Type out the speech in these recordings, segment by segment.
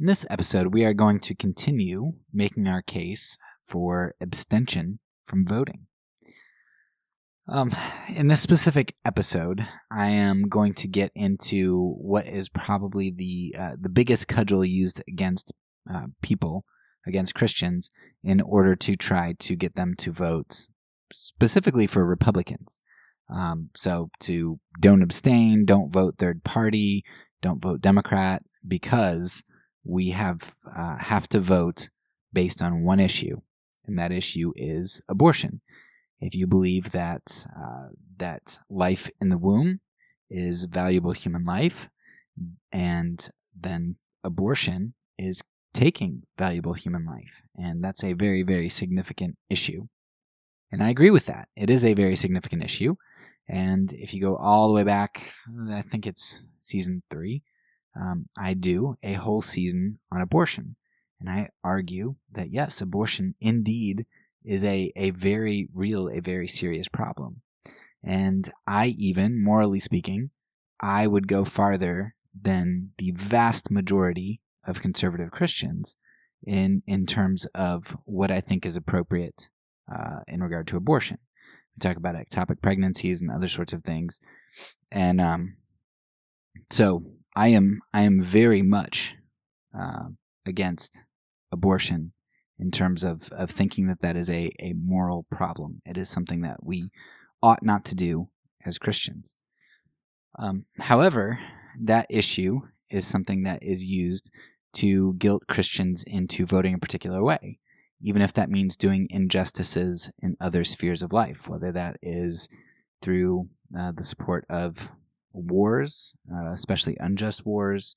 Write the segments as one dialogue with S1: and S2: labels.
S1: In this episode, we are going to continue making our case for abstention from voting. In this specific episode, I am going to get into what is probably the biggest cudgel used against people, against Christians, in order to try to get them to vote specifically for Republicans. So to don't abstain, don't vote third party, don't vote Democrat, because we have to vote based on one issue, and that issue is abortion. If you believe that that life in the womb is valuable human life, and then abortion is taking valuable human life, and that's a very, very significant issue. And I agree with that. It is a very significant issue. And if you go all the way back, I think it's season 3, I do a whole season on abortion. And I argue that, yes, abortion indeed is a very real, a very serious problem. And I even, morally speaking, I would go farther than the vast majority of conservative Christians in terms of what I think is appropriate in regard to abortion. We talk about ectopic pregnancies and other sorts of things. And so I am very much against abortion in terms of thinking that is a moral problem. It is something that we ought not to do as Christians. However, that issue is something that is used to guilt Christians into voting a particular way, even if that means doing injustices in other spheres of life, whether that is through the support of wars, especially unjust wars,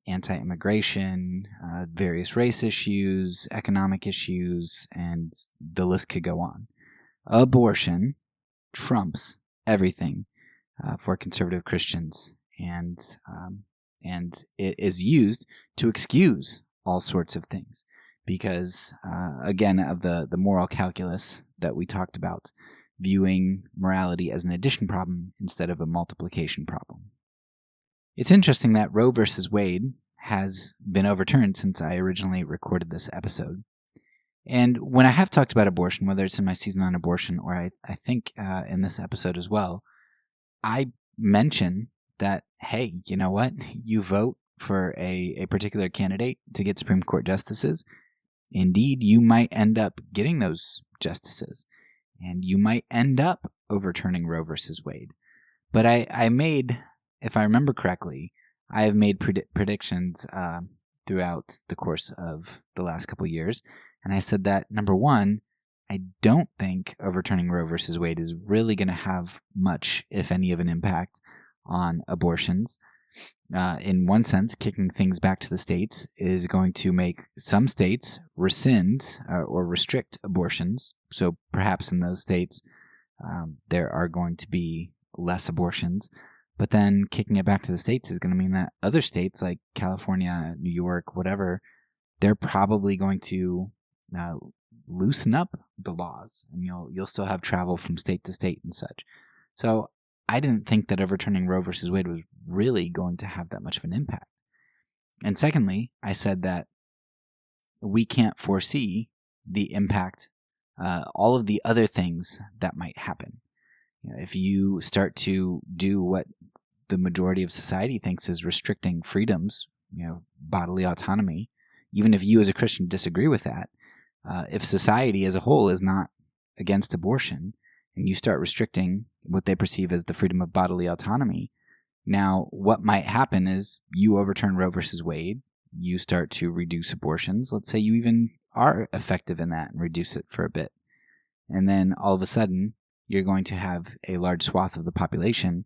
S1: anti-immigration, various race issues, economic issues, and the list could go on. Abortion trumps everything for conservative Christians, and it is used to excuse all sorts of things because, again, of the moral calculus that we talked about, viewing morality as an addition problem instead of a multiplication problem. It's interesting that Roe versus Wade has been overturned since I originally recorded this episode. And when I have talked about abortion, whether it's in my season on abortion or I think in this episode as well, I mention that, hey, you know what? You vote for a particular candidate to get Supreme Court justices. Indeed, you might end up getting those justices. And you might end up overturning Roe versus Wade. But I made, if I remember correctly, I have made predictions throughout the course of the last couple of years. And I said that, number one, I don't think overturning Roe versus Wade is really going to have much, if any, of an impact on abortions. In one sense, kicking things back to the states is going to make some states rescind or restrict abortions. So perhaps in those states, there are going to be less abortions. But then kicking it back to the states is going to mean that other states like California, New York, whatever, they're probably going to loosen up the laws, and you'll still have travel from state to state and such. So I didn't think that overturning Roe versus Wade was really going to have that much of an impact. And secondly, I said that we can't foresee the impact, all of the other things that might happen. If you start to do what the majority of society thinks is restricting freedoms, bodily autonomy, even if you as a Christian disagree with that, if society as a whole is not against abortion, and you start restricting what they perceive as the freedom of bodily autonomy, now what might happen is you overturn Roe versus Wade, you start to reduce abortions. Let's say you even are effective in that and reduce it for a bit. And then all of a sudden, you're going to have a large swath of the population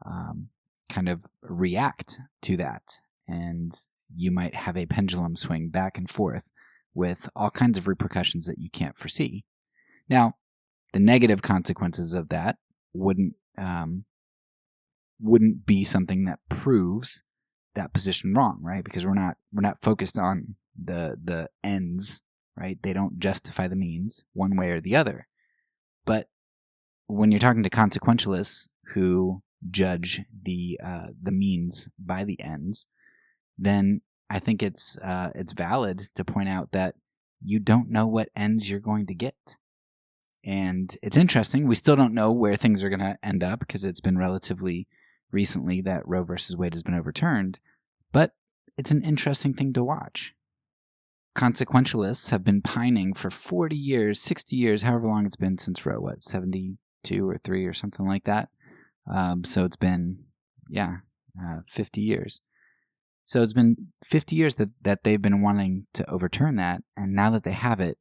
S1: kind of react to that. And you might have a pendulum swing back and forth with all kinds of repercussions that you can't foresee. Now, the negative consequences of that wouldn't be something that proves that position wrong, right? Because we're not focused on the ends, right? They don't justify the means one way or the other. But when you're talking to consequentialists who judge the means by the ends, then I think it's valid to point out that you don't know what ends you're going to get. And it's interesting. We still don't know where things are going to end up because it's been relatively recently that Roe versus Wade has been overturned. But it's an interesting thing to watch. Consequentialists have been pining for 40 years, 60 years, however long it's been since Roe, 72 or 3 or something like that. So it's been, 50 years. So it's been 50 years that they've been wanting to overturn that. And now that they have it,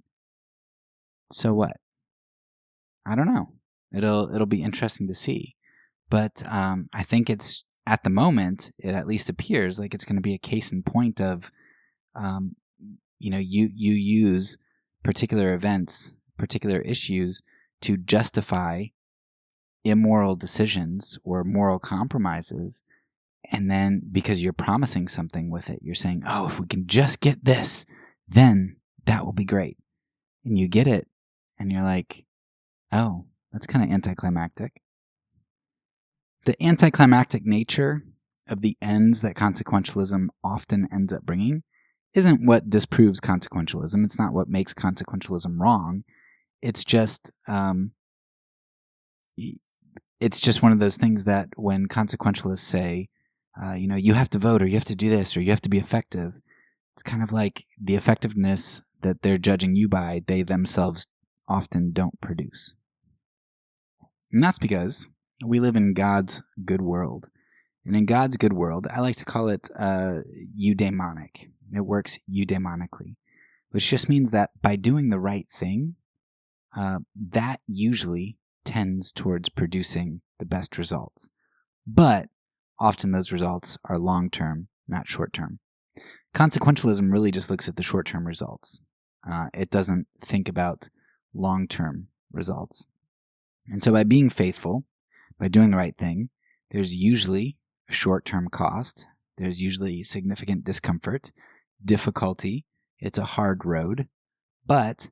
S1: so what? I don't know. It'll be interesting to see. But I think it's, at the moment, it at least appears like it's going to be a case in point of, you use particular events, particular issues to justify immoral decisions or moral compromises. And then because you're promising something with it, you're saying, oh, if we can just get this, then that will be great. And you get it, and you're like, oh, that's kind of anticlimactic. The anticlimactic nature of the ends that consequentialism often ends up bringing isn't what disproves consequentialism. It's not what makes consequentialism wrong. It's just one of those things that when consequentialists say, you have to vote or you have to do this or you have to be effective, it's kind of like the effectiveness that they're judging you by, they themselves often don't produce. And that's because we live in God's good world. And in God's good world, I like to call it eudaimonic. It works eudaimonically, which just means that by doing the right thing, that usually tends towards producing the best results. But often those results are long-term, not short-term. Consequentialism really just looks at the short-term results. It doesn't think about long-term results. And so by being faithful, by doing the right thing, there's usually a short-term cost. There's usually significant discomfort, difficulty. It's a hard road, but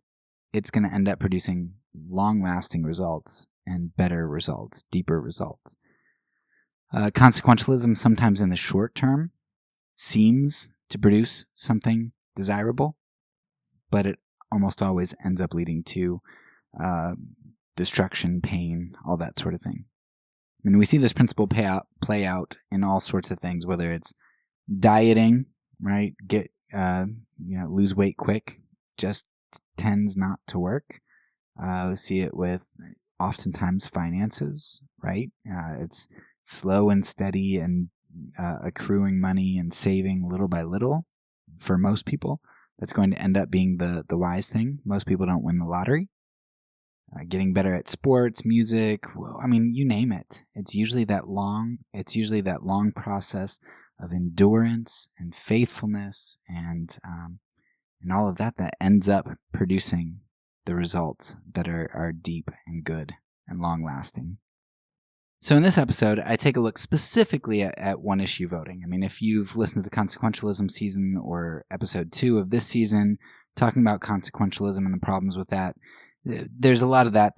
S1: it's going to end up producing long-lasting results and better results, deeper results. Consequentialism sometimes in the short term seems to produce something desirable, but it almost always ends up leading to destruction, pain, all that sort of thing. I mean, we see this principle play out in all sorts of things, whether it's dieting, right? Lose weight quick, just tends not to work. We see it with oftentimes finances, right? It's slow and steady and accruing money and saving little by little. For most people, that's going to end up being the wise thing. Most people don't win the lottery. Getting better at sports, music, you name it. It's usually that long process of endurance and faithfulness and all of that ends up producing the results that are deep and good and long-lasting. So in this episode, I take a look specifically at one-issue voting. I mean, if you've listened to the Consequentialism season or episode 2 of this season, talking about consequentialism and the problems with that, there's a lot of that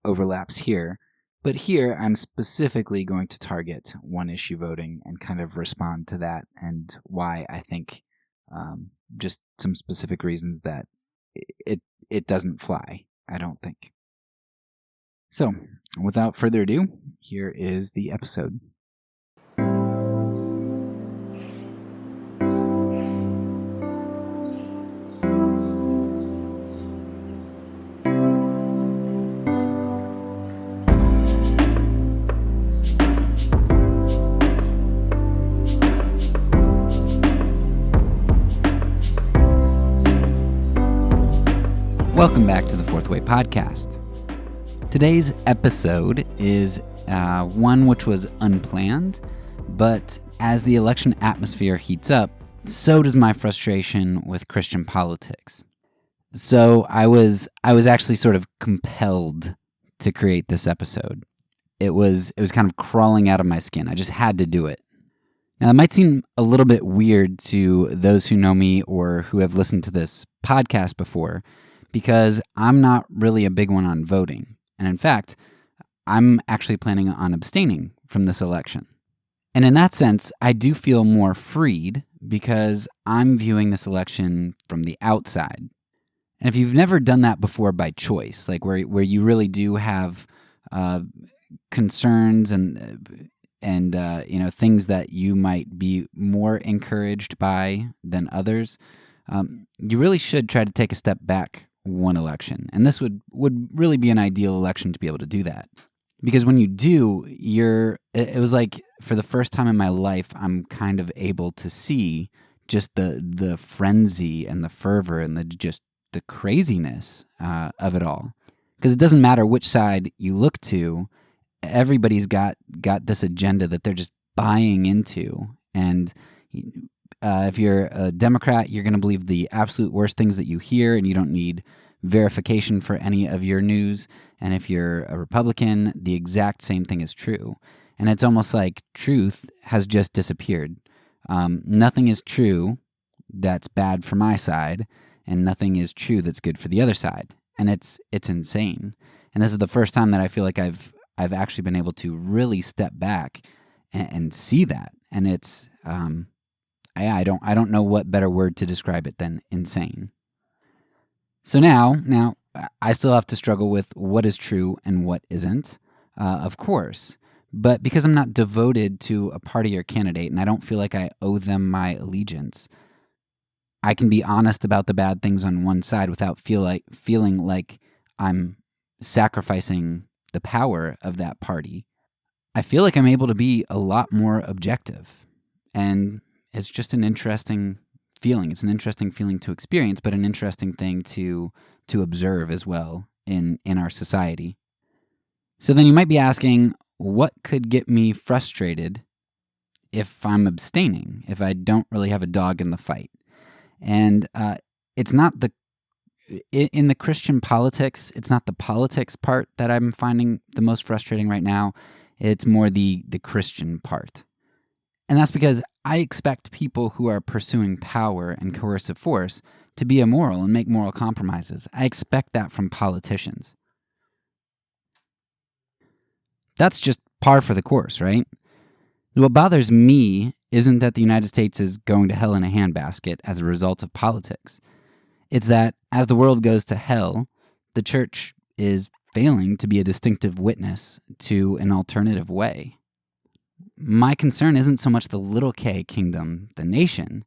S1: overlaps here. But here, I'm specifically going to target one-issue voting and kind of respond to that and why I think just some specific reasons that it doesn't fly, I don't think. So, without further ado, here is the episode. Welcome back to the Fourth Way Podcast. Today's episode is one which was unplanned, but as the election atmosphere heats up, so does my frustration with Christian politics. So I was actually sort of compelled to create this episode. It was kind of crawling out of my skin. I just had to do it. Now, it might seem a little bit weird to those who know me or who have listened to this podcast before, because I'm not really a big one on voting. And in fact, I'm actually planning on abstaining from this election. And in that sense, I do feel more freed because I'm viewing this election from the outside. And if you've never done that before by choice, like where you really do have concerns and things that you might be more encouraged by than others, you really should try to take a step back one election. And this would really be an ideal election to be able to do that. Because when you do, it was like for the first time in my life, I'm kind of able to see just the frenzy and the fervor and the craziness of it all. Because it doesn't matter which side you look to, everybody's got this agenda that they're just buying into. And if you're a Democrat, you're going to believe the absolute worst things that you hear, and you don't need verification for any of your news. And if you're a Republican, the exact same thing is true. And it's almost like truth has just disappeared. Nothing is true that's bad for my side, and nothing is true that's good for the other side. And it's insane. And this is the first time that I feel like I've actually been able to really step back and see that. And it's I don't know what better word to describe it than insane. So now I still have to struggle with what is true and what isn't, of course. But because I'm not devoted to a party or candidate, and I don't feel like I owe them my allegiance, I can be honest about the bad things on one side without feeling like I'm sacrificing the power of that party. I feel like I'm able to be a lot more objective. And it's just an interesting feeling. It's an interesting feeling to experience, but an interesting thing to observe as well in our society. So then you might be asking, what could get me frustrated if I'm abstaining, if I don't really have a dog in the fight? And it's not in the Christian politics, it's not the politics part that I'm finding the most frustrating right now. It's more the Christian part. And that's because I expect people who are pursuing power and coercive force to be immoral and make moral compromises. I expect that from politicians. That's just par for the course, right? What bothers me isn't that the United States is going to hell in a handbasket as a result of politics. It's that as the world goes to hell, the church is failing to be a distinctive witness to an alternative way. My concern isn't so much the little k kingdom, the nation.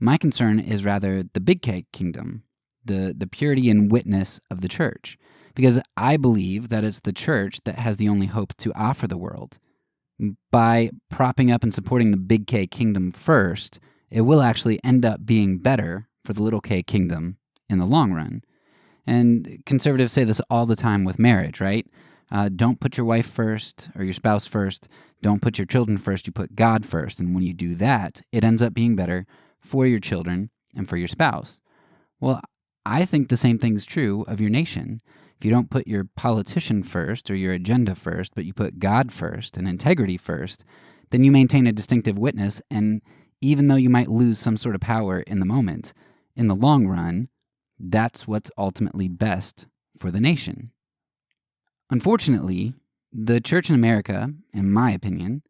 S1: My concern is rather the big K kingdom, the purity and witness of the church. Because I believe that it's the church that has the only hope to offer the world. By propping up and supporting the big K kingdom first, it will actually end up being better for the little k kingdom in the long run. And conservatives say this all the time with marriage, right? Don't put your wife first or your spouse first. Don't put your children first. You put God first. And when you do that, it ends up being better for your children and for your spouse. Well, I think the same thing's true of your nation. If you don't put your politician first or your agenda first, but you put God first and integrity first, then you maintain a distinctive witness. And even though you might lose some sort of power in the moment, in the long run, that's what's ultimately best for the nation. Unfortunately, the church in America, in my opinion,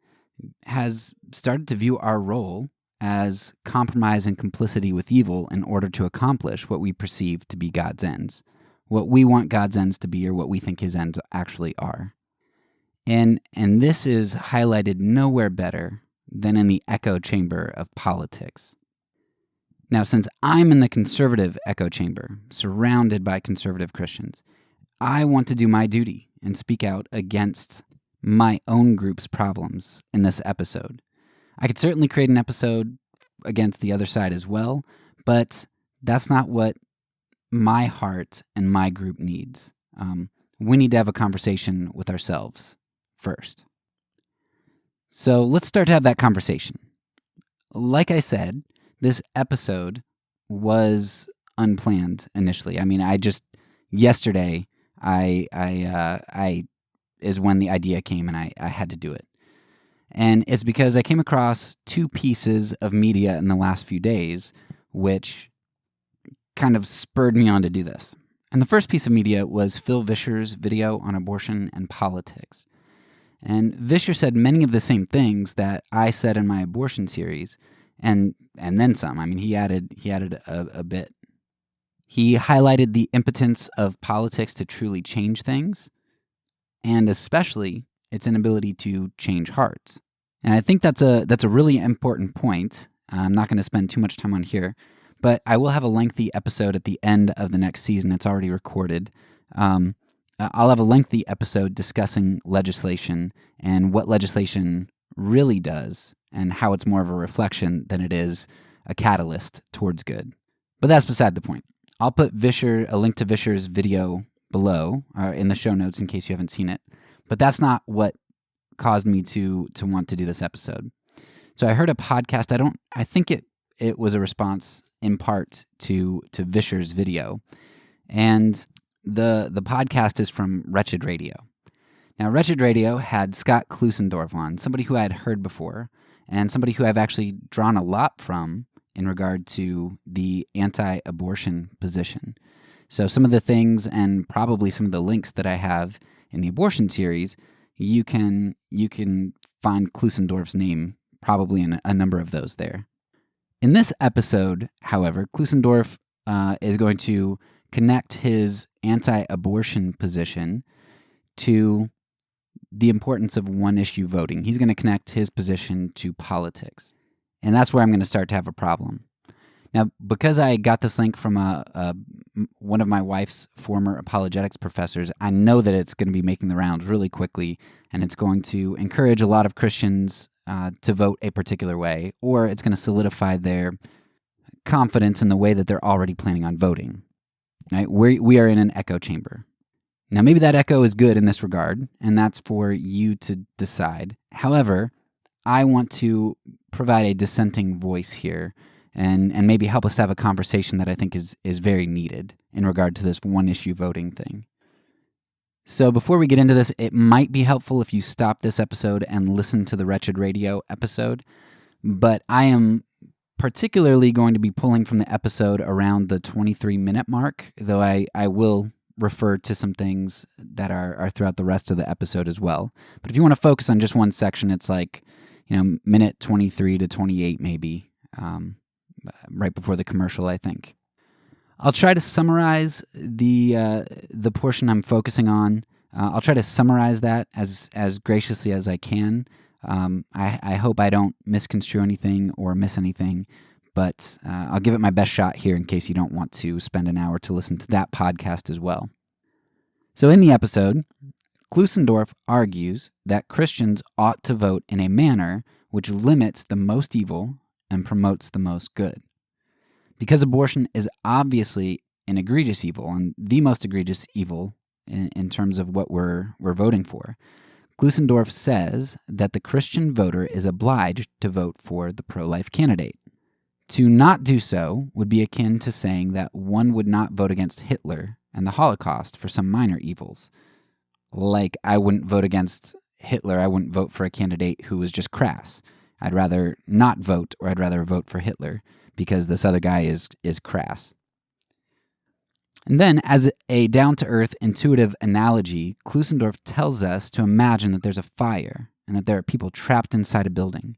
S1: has started to view our role as compromise and complicity with evil in order to accomplish what we perceive to be God's ends, what we want God's ends to be or what we think his ends actually are. And this is highlighted nowhere better than in the echo chamber of politics. Now, since I'm in the conservative echo chamber, surrounded by conservative Christians, I want to do my duty and speak out against my own group's problems in this episode. I could certainly create an episode against the other side as well, but that's not what my heart and my group needs. We need to have a conversation with ourselves first. So let's start to have that conversation. Like I said, this episode was unplanned initially. I mean, yesterday I is when the idea came and I had to do it. And it's because I came across two pieces of media in the last few days, which kind of spurred me on to do this. And the first piece of media was Phil Vischer's video on abortion and politics. And Vischer said many of the same things that I said in my abortion series, and then some. I mean, he added a bit. He highlighted the impotence of politics to truly change things, and especially its inability to change hearts. And I think that's a really important point. I'm not going to spend too much time on here, but I will have a lengthy episode at the end of the next season. It's already recorded. I'll have a lengthy episode discussing legislation and what legislation really does and how it's more of a reflection than it is a catalyst towards good. But that's beside the point. I'll put a link to Vischer's video below in the show notes in case you haven't seen it. But that's not what caused me to want to do this episode. So I heard a podcast. I think it was a response in part to Vischer's video. And the podcast is from Wretched Radio. Now, Wretched Radio had Scott Klusendorf on, somebody who I had heard before, and somebody who I've actually drawn a lot from in regard to the anti-abortion position. So some of the things and probably some of the links that I have in the abortion series, you can find Klusendorf's name probably in a number of those there. In this episode, however, Klusendorf is going to connect his anti-abortion position to the importance of one-issue voting. He's going to connect his position to politics. And that's where I'm going to start to have a problem. Now, because I got this link from one of my wife's former apologetics professors, I know that it's going to be making the rounds really quickly, and it's going to encourage a lot of Christians to vote a particular way, or it's going to solidify their confidence in the way that they're already planning on voting. Right? We are in an echo chamber. Now, maybe that echo is good in this regard, and that's for you to decide. However, I want to provide a dissenting voice here and maybe help us have a conversation that I think is very needed in regard to this one-issue voting thing. So before we get into this, it might be helpful if you stop this episode and listen to the Wretched Radio episode, but I am particularly going to be pulling from the episode around the 23-minute mark, though I will refer to some things that are throughout the rest of the episode as well. But if you want to focus on just one section, it's like, minute 23 to 28 maybe, right before the commercial, I think. I'll try to summarize the portion I'm focusing on. I'll try to summarize that as graciously as I can. I hope I don't misconstrue anything or miss anything, but I'll give it my best shot here in case you don't want to spend an hour to listen to that podcast as well. So in the episode, Klusendorf argues that Christians ought to vote in a manner which limits the most evil and promotes the most good. Because abortion is obviously an egregious evil, and the most egregious evil in terms of what we're voting for, Klusendorf says that the Christian voter is obliged to vote for the pro-life candidate. To not do so would be akin to saying that one would not vote against Hitler and the Holocaust for some minor evils. Like, I wouldn't vote against Hitler, I wouldn't vote for a candidate who was just crass. I'd rather not vote, or I'd rather vote for Hitler because this other guy is crass. And then, as a down-to-earth, intuitive analogy, Klusendorf tells us to imagine that there's a fire and that there are people trapped inside a building.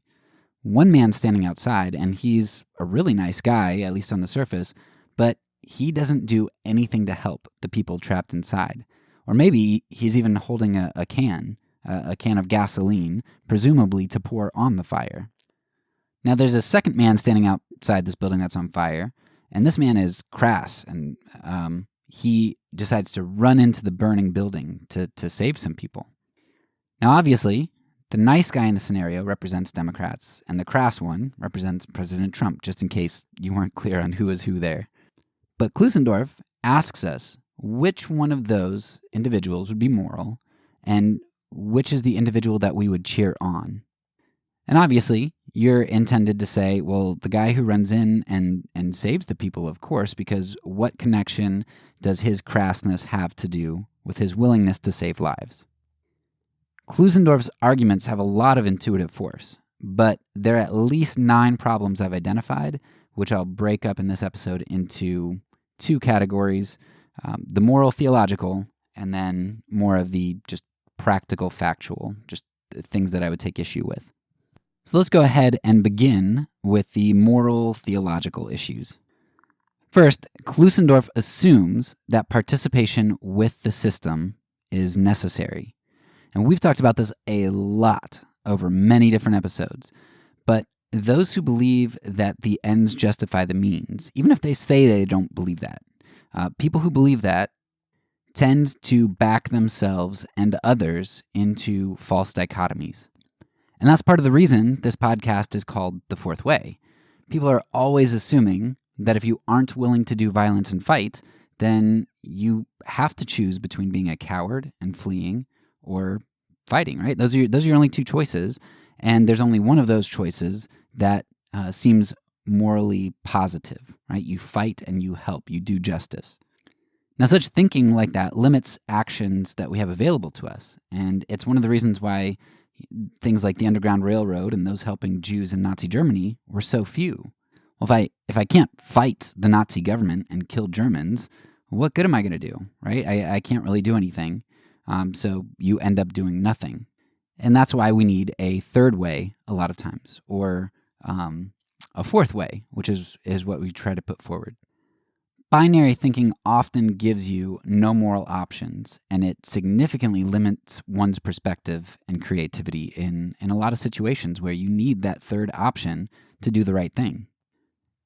S1: One man standing outside, and he's a really nice guy, at least on the surface, but he doesn't do anything to help the people trapped inside. Or maybe he's even holding a can of gasoline, presumably to pour on the fire. Now, there's a second man standing outside this building that's on fire, and this man is crass, and he decides to run into the burning building to save some people. Now, obviously, the nice guy in the scenario represents Democrats, and the crass one represents President Trump, just in case you weren't clear on who is who there. But Klusendorf asks us which one of those individuals would be moral, and which is the individual that we would cheer on. And obviously, you're intended to say, well, the guy who runs in and saves the people, of course, because what connection does his crassness have to do with his willingness to save lives? Klusendorf's arguments have a lot of intuitive force, but there are at least 9 problems I've identified, which I'll break up in this episode into 2 categories, the moral theological, and then more of the just practical factual, just things that I would take issue with. So let's go ahead and begin with the moral theological issues. First, Klusendorf assumes that participation with the system is necessary. And we've talked about this a lot over many different episodes. But those who believe that the ends justify the means, even if they say they don't believe that, people who believe that tend to back themselves and others into false dichotomies. And that's part of the reason this podcast is called The Fourth Way. People are always assuming that if you aren't willing to do violence and fight, then you have to choose between being a coward and fleeing or fighting, right? Those are your only two choices, and there's only one of those choices that seems morally positive, right? You fight and you help, you do justice. Now, such thinking like that limits actions that we have available to us, and it's one of the reasons why things like the Underground Railroad and those helping Jews in Nazi Germany were so few. Well, if I can't fight the Nazi government and kill Germans, what good am I going to do, right? I can't really do anything, so you end up doing nothing. And that's why we need a third way a lot of times, or a fourth way, which is what we try to put forward. Binary thinking often gives you no moral options, and it significantly limits one's perspective and creativity in a lot of situations where you need that third option to do the right thing.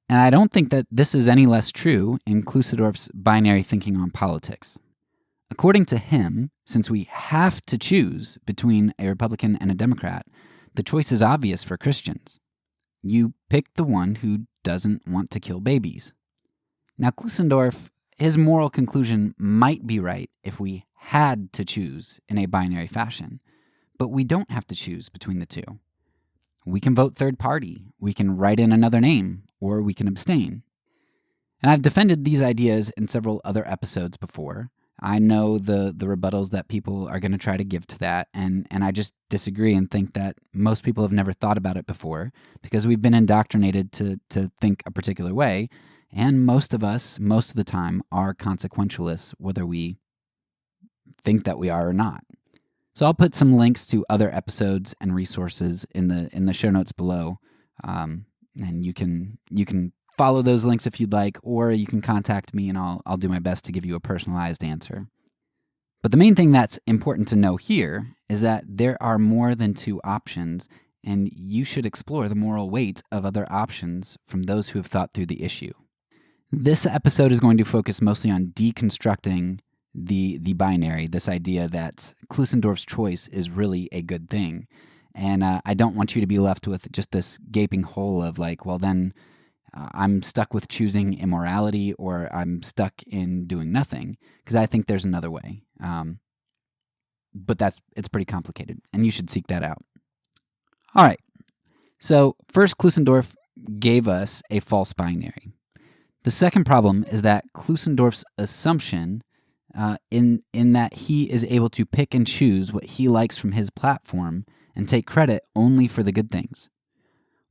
S1: And I don't think that this is any less true in Klusendorf's binary thinking on politics. According to him, since we have to choose between a Republican and a Democrat, the choice is obvious for Christians. You pick the one who doesn't want to kill babies. Now, Klusendorf, his moral conclusion might be right if we had to choose in a binary fashion, but we don't have to choose between the two. We can vote third party, we can write in another name, or we can abstain. And I've defended these ideas in several other episodes before. I know the rebuttals that people are going to try to give to that, and I just disagree and think that most people have never thought about it before because we've been indoctrinated to think a particular way, and most of us, most of the time, are consequentialists, whether we think that we are or not. So I'll put some links to other episodes and resources in the show notes below, and you can follow those links if you'd like, or you can contact me and I'll do my best to give you a personalized answer. But the main thing that's important to know here is that there are more than two options, and you should explore the moral weight of other options from those who have thought through the issue. This episode is going to focus mostly on deconstructing the binary, this idea that Klusendorf's choice is really a good thing. And I don't want you to be left with just this gaping hole of like, well, then I'm stuck with choosing immorality or I'm stuck in doing nothing, because I think there's another way. But it's pretty complicated, and you should seek that out. All right. So first, Klusendorf gave us a false binary. The second problem is that Klusendorf's assumption in that he is able to pick and choose what he likes from his platform and take credit only for the good things.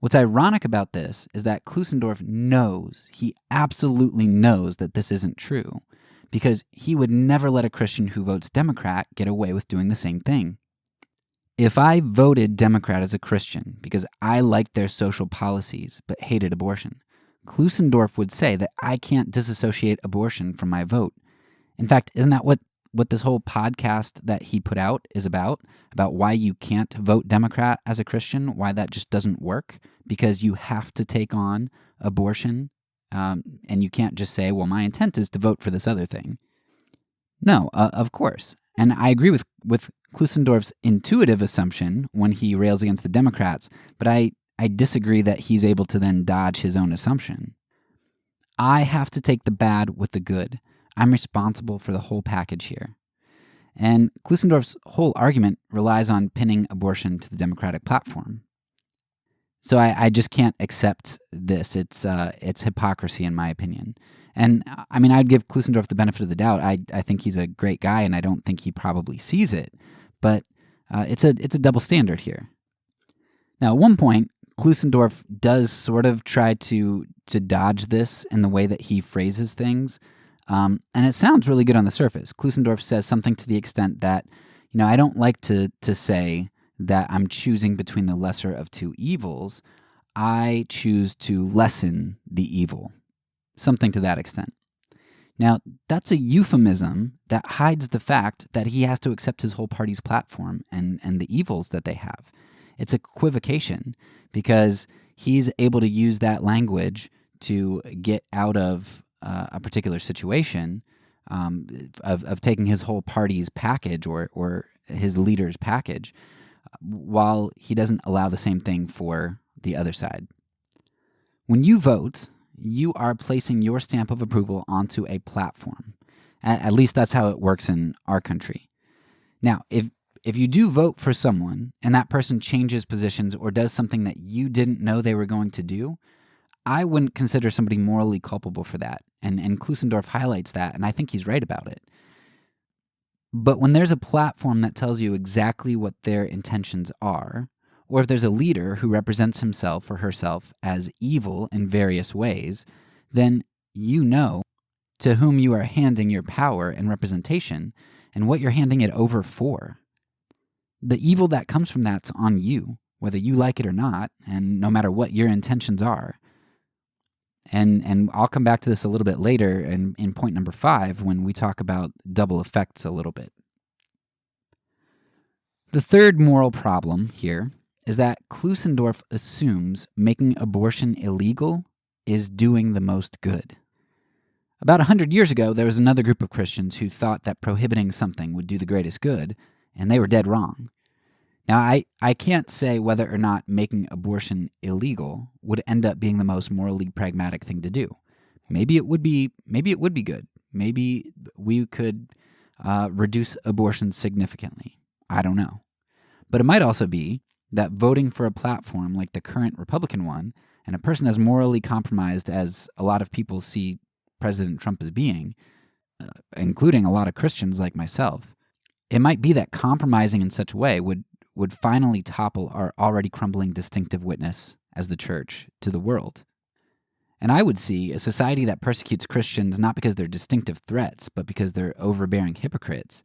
S1: What's ironic about this is that Klusendorf knows, he absolutely knows that this isn't true, because he would never let a Christian who votes Democrat get away with doing the same thing. If I voted Democrat as a Christian because I liked their social policies but hated abortion, Klusendorf would say that I can't disassociate abortion from my vote. In fact, isn't that what this whole podcast that he put out is about why you can't vote Democrat as a Christian, why that just doesn't work, because you have to take on abortion, and you can't just say, well, my intent is to vote for this other thing. No, of course. And I agree with Klusendorf's intuitive assumption when he rails against the Democrats, but I disagree that he's able to then dodge his own assumption. I have to take the bad with the good. I'm responsible for the whole package here. And Klusendorf's whole argument relies on pinning abortion to the Democratic platform. So I just can't accept this. It's hypocrisy, in my opinion. And I mean, I'd give Klusendorf the benefit of the doubt. I think he's a great guy, and I don't think he probably sees it. But it's a double standard here. Now, at one point, Klusendorf does sort of try to dodge this in the way that he phrases things. And it sounds really good on the surface. Klusendorf says something to the extent that, I don't like to say that I'm choosing between the lesser of two evils, I choose to lessen the evil. Something to that extent. Now, that's a euphemism that hides the fact that he has to accept his whole party's platform and the evils that they have. It's equivocation because he's able to use that language to get out of a particular situation of taking his whole party's package or his leader's package, while he doesn't allow the same thing for the other side. When you vote, you are placing your stamp of approval onto a platform. At least that's how it works in our country. Now, if you do vote for someone and that person changes positions or does something that you didn't know they were going to do, I wouldn't consider somebody morally culpable for that. And Klusendorf highlights that, and I think he's right about it. But when there's a platform that tells you exactly what their intentions are, or if there's a leader who represents himself or herself as evil in various ways, then you know to whom you are handing your power and representation and what you're handing it over for. The evil that comes from that's on you, whether you like it or not, and no matter what your intentions are. And I'll come back to this a little bit later in point number 5 when we talk about double effects a little bit. The third moral problem here is that Klusendorf assumes making abortion illegal is doing the most good. About 100 years ago, there was another group of Christians who thought that prohibiting something would do the greatest good, and they were dead wrong. Now, I can't say whether or not making abortion illegal would end up being the most morally pragmatic thing to do. Maybe it would be good. Maybe we could reduce abortion significantly. I don't know. But it might also be that voting for a platform like the current Republican one, and a person as morally compromised as a lot of people see President Trump as being, including a lot of Christians like myself, it might be that compromising in such a way would finally topple our already crumbling distinctive witness as the church to the world. And I would see a society that persecutes Christians not because they're distinctive threats, but because they're overbearing hypocrites.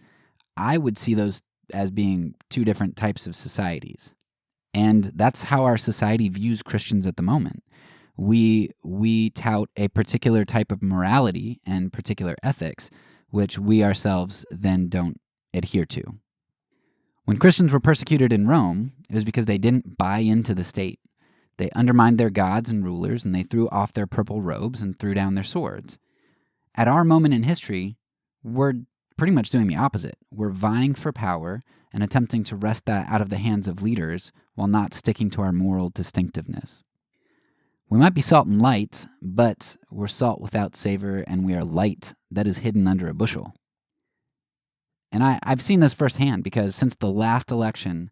S1: I would see those as being two different types of societies. And that's how our society views Christians at the moment. We tout a particular type of morality and particular ethics, which we ourselves then don't adhere to. When Christians were persecuted in Rome, it was because they didn't buy into the state. They undermined their gods and rulers, and they threw off their purple robes and threw down their swords. At our moment in history, we're pretty much doing the opposite. We're vying for power and attempting to wrest that out of the hands of leaders while not sticking to our moral distinctiveness. We might be salt and light, but we're salt without savor, and we are light that is hidden under a bushel. And I've seen this firsthand because since the last election,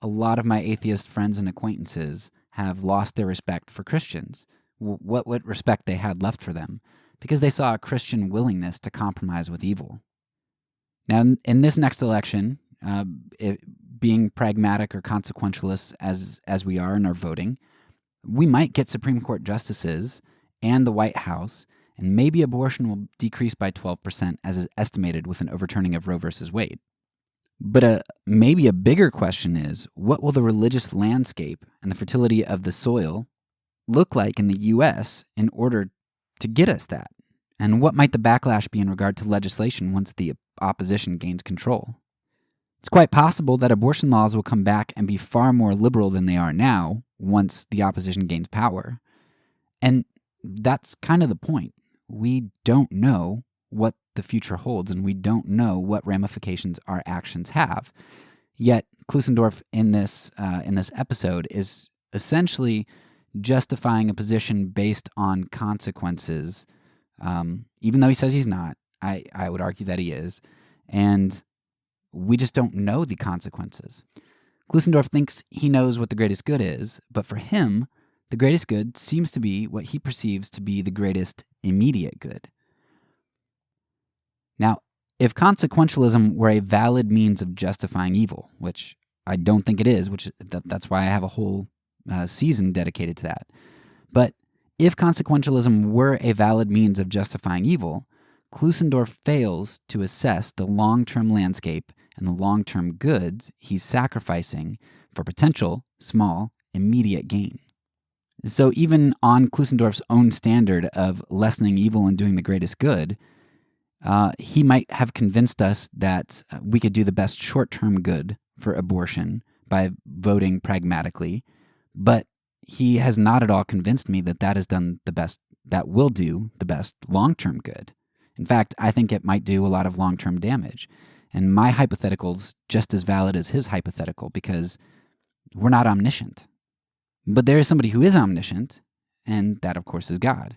S1: a lot of my atheist friends and acquaintances have lost their respect for Christians, what respect they had left for them, because they saw a Christian willingness to compromise with evil. Now, in this next election, being pragmatic or consequentialist as we are in our voting, we might get Supreme Court justices and the White House, and maybe abortion will decrease by 12% as is estimated with an overturning of Roe versus Wade. But maybe a bigger question is, what will the religious landscape and the fertility of the soil look like in the U.S. in order to get us that? And what might the backlash be in regard to legislation once the opposition gains control? It's quite possible that abortion laws will come back and be far more liberal than they are now once the opposition gains power. And that's kind of the point. We don't know what the future holds, and we don't know what ramifications our actions have. Yet Klusendorf in this episode is essentially justifying a position based on consequences, even though he says he's not. I would argue that he is, and we just don't know the consequences. Klusendorf thinks he knows what the greatest good is, but for him, the greatest good seems to be what he perceives to be the greatest immediate good. Now, if consequentialism were a valid means of justifying evil, which I don't think it is, that's why I have a whole season dedicated to that. But if consequentialism were a valid means of justifying evil, Klusendorf fails to assess the long-term landscape and the long-term goods he's sacrificing for potential, small, immediate gain. So even on Klusendorf's own standard of lessening evil and doing the greatest good, he might have convinced us that we could do the best short-term good for abortion by voting pragmatically, but he has not at all convinced me that that will do the best long-term good. In fact, I think it might do a lot of long-term damage. And my hypothetical's just as valid as his hypothetical because we're not omniscient. But there is somebody who is omniscient, and that, of course, is God.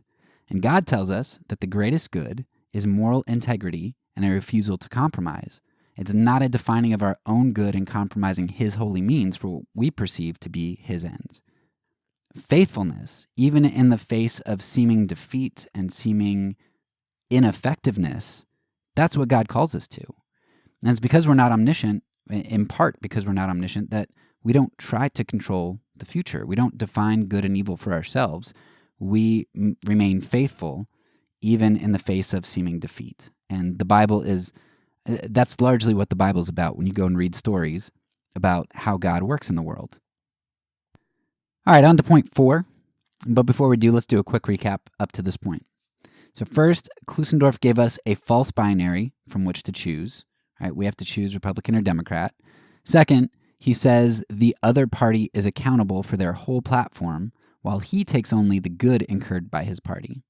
S1: And God tells us that the greatest good is moral integrity and a refusal to compromise. It's not a defining of our own good and compromising his holy means for what we perceive to be his ends. Faithfulness, even in the face of seeming defeat and seeming ineffectiveness, that's what God calls us to. And it's because we're not omniscient, in part because we're not omniscient, that we don't try to control the future. We don't define good and evil for ourselves. We remain faithful even in the face of seeming defeat. And the Bible that's largely what the Bible is about when you go and read stories about how God works in the world. All right, on to point 4. But before we do, let's do a quick recap up to this point. So first, Klusendorf gave us a false binary from which to choose. Right? We have to choose Republican or Democrat. Second, he says the other party is accountable for their whole platform, while he takes only the good incurred by his party.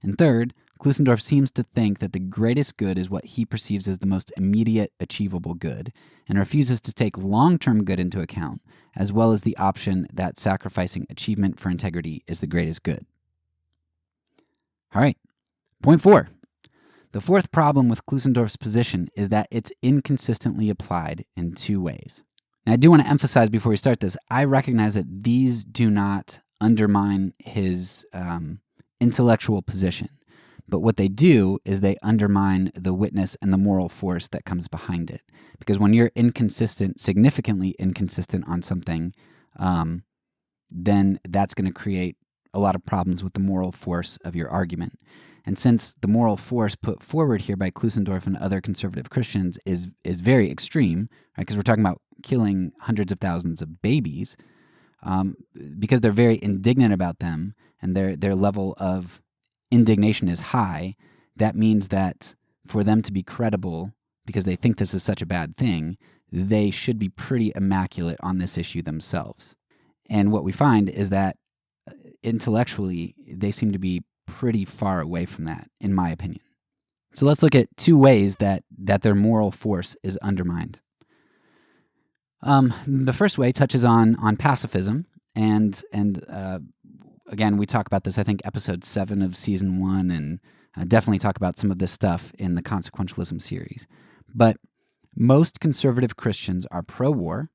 S1: And third, Klusendorf seems to think that the greatest good is what he perceives as the most immediate achievable good, and refuses to take long-term good into account, as well as the option that sacrificing achievement for integrity is the greatest good. All right, point 4. The fourth problem with Klusendorf's position is that it's inconsistently applied in 2 ways. Now, I do want to emphasize before we start this, I recognize that these do not undermine his intellectual position. But what they do is they undermine the witness and the moral force that comes behind it. Because when you're inconsistent, significantly inconsistent on something, then that's going to create a lot of problems with the moral force of your argument. And since the moral force put forward here by Klusendorf and other conservative Christians is very extreme, right? Because we're talking about killing hundreds of thousands of babies, because they're very indignant about them and their level of indignation is high, that means that for them to be credible, because they think this is such a bad thing, they should be pretty immaculate on this issue themselves. And what we find is that intellectually, they seem to be pretty far away from that, in my opinion. So let's look at 2 ways that their moral force is undermined. The first way touches on pacifism, and again, we talk about this, I think, episode 7 of season 1, and definitely talk about some of this stuff in the Consequentialism series. But most conservative Christians are pro-war.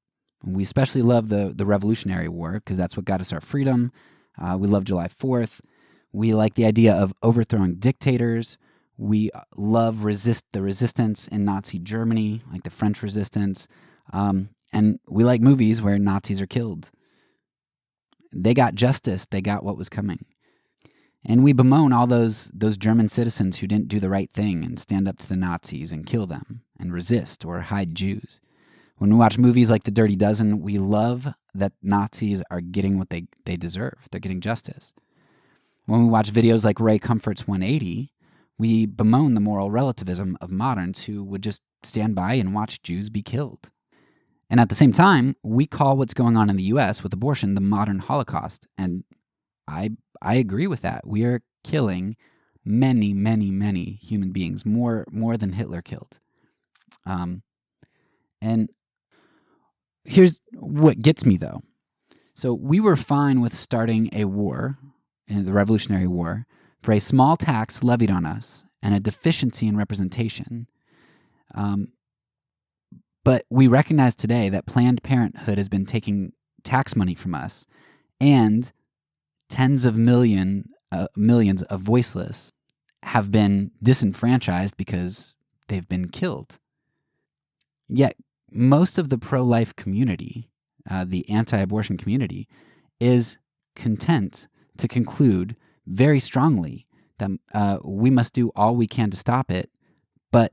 S1: We especially love the Revolutionary War because that's what got us our freedom. We love July 4th. We like the idea of overthrowing dictators. We love the resistance in Nazi Germany, like the French resistance. And we like movies where Nazis are killed. They got justice. They got what was coming. And we bemoan all those German citizens who didn't do the right thing and stand up to the Nazis and kill them and resist or hide Jews. When we watch movies like The Dirty Dozen, we love that Nazis are getting what they deserve. They're getting justice. When we watch videos like Ray Comfort's 180, we bemoan the moral relativism of moderns who would just stand by and watch Jews be killed. And at the same time, we call what's going on in the U.S. with abortion the modern Holocaust. And I agree with that. We are killing many, many, many human beings, more than Hitler killed. And here's what gets me, though. So we were fine with starting a war, in the Revolutionary War, for a small tax levied on us and a deficiency in representation. But we recognize today that Planned Parenthood has been taking tax money from us, and tens of millions of voiceless have been disenfranchised because they've been killed. Yet most of the pro-life community, the anti-abortion community, is content to conclude very strongly that we must do all we can to stop it, but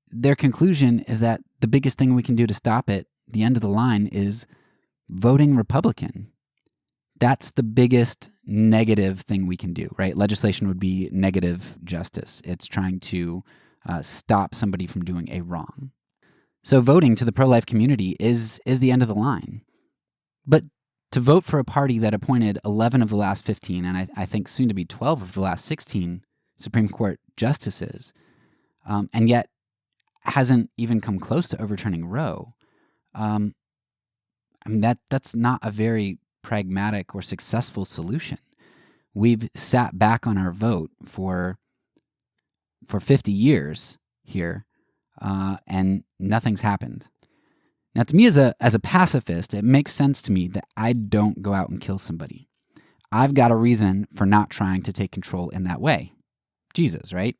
S1: their conclusion is that the biggest thing we can do to stop it the end of the line is voting Republican. That's the biggest negative thing we can do, right? Legislation would be negative justice. It's trying to stop somebody from doing a wrong. So voting to the pro-life community is the end of the line. But to vote for a party that appointed 11 of the last 15, and I think soon to be 12 of the last 16 Supreme Court justices, and yet hasn't even come close to overturning Roe, that's not a very pragmatic or successful solution. We've sat back on our vote for 50 years here, and nothing's happened. Now, to me, as a pacifist, it makes sense to me that I don't go out and kill somebody. I've got a reason for not trying to take control in that way. Jesus, right?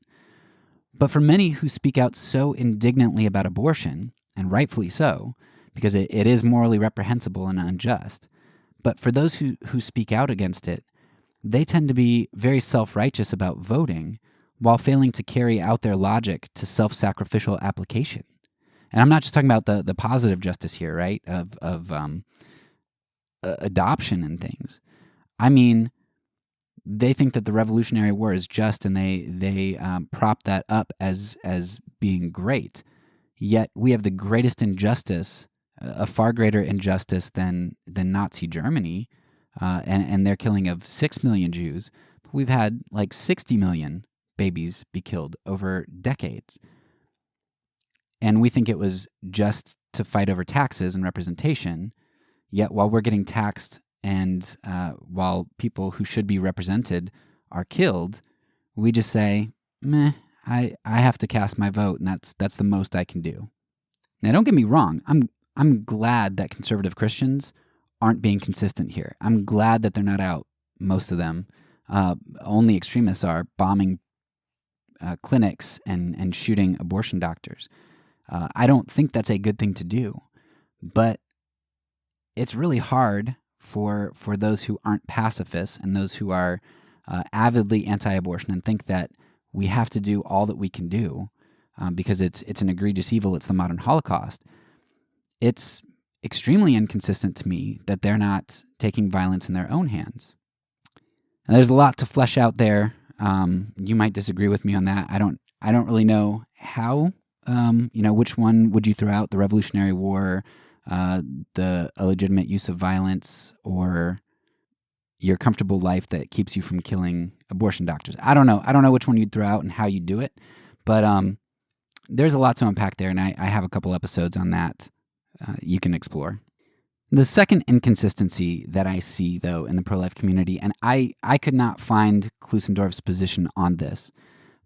S1: But for many who speak out so indignantly about abortion, and rightfully so, because it is morally reprehensible and unjust, but for those who speak out against it, they tend to be very self-righteous about voting while failing to carry out their logic to self-sacrificial application. And I'm not just talking about the positive justice here, right, of adoption and things. I mean, they think that the Revolutionary War is just, and they prop that up as being great. Yet we have the greatest injustice, a far greater injustice than Nazi Germany, and their killing of 6 million Jews. We've had like 60 million babies be killed over decades. And we think it was just to fight over taxes and representation, yet while we're getting taxed and while people who should be represented are killed, we just say, meh, I have to cast my vote, and that's the most I can do. Now, don't get me wrong. I'm glad that conservative Christians aren't being consistent here. I'm glad that they're not out, most of them. Only extremists are bombing clinics and shooting abortion doctors. I don't think that's a good thing to do, but it's really hard for those who aren't pacifists and those who are avidly anti-abortion and think that we have to do all that we can do because it's an egregious evil. It's the modern Holocaust. It's extremely inconsistent to me that they're not taking violence in their own hands. And there's a lot to flesh out there. You might disagree with me on that. I don't really know how. Which one would you throw out? The Revolutionary War, the illegitimate use of violence, or your comfortable life that keeps you from killing abortion doctors? I don't know. I don't know which one you'd throw out and how you'd do it, but there's a lot to unpack there, and I have a couple episodes on that you can explore. The second inconsistency that I see, though, in the pro-life community, and I could not find Klusendorf's position on this,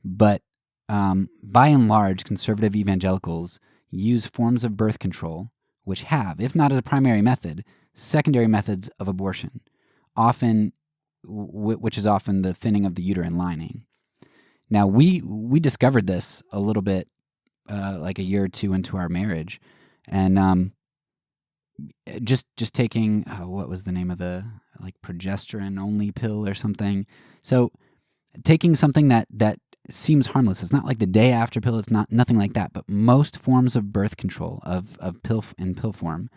S1: but by and large, conservative evangelicals use forms of birth control which have, if not as a primary method, secondary methods of abortion, often, which is often the thinning of the uterine lining. Now, we discovered this a little bit like a year or two into our marriage, and just taking what was the name of the progesterone only pill or something. So taking something that seems harmless. It's not like the day after pill. It's nothing like that. But most forms of birth control of pill in pill form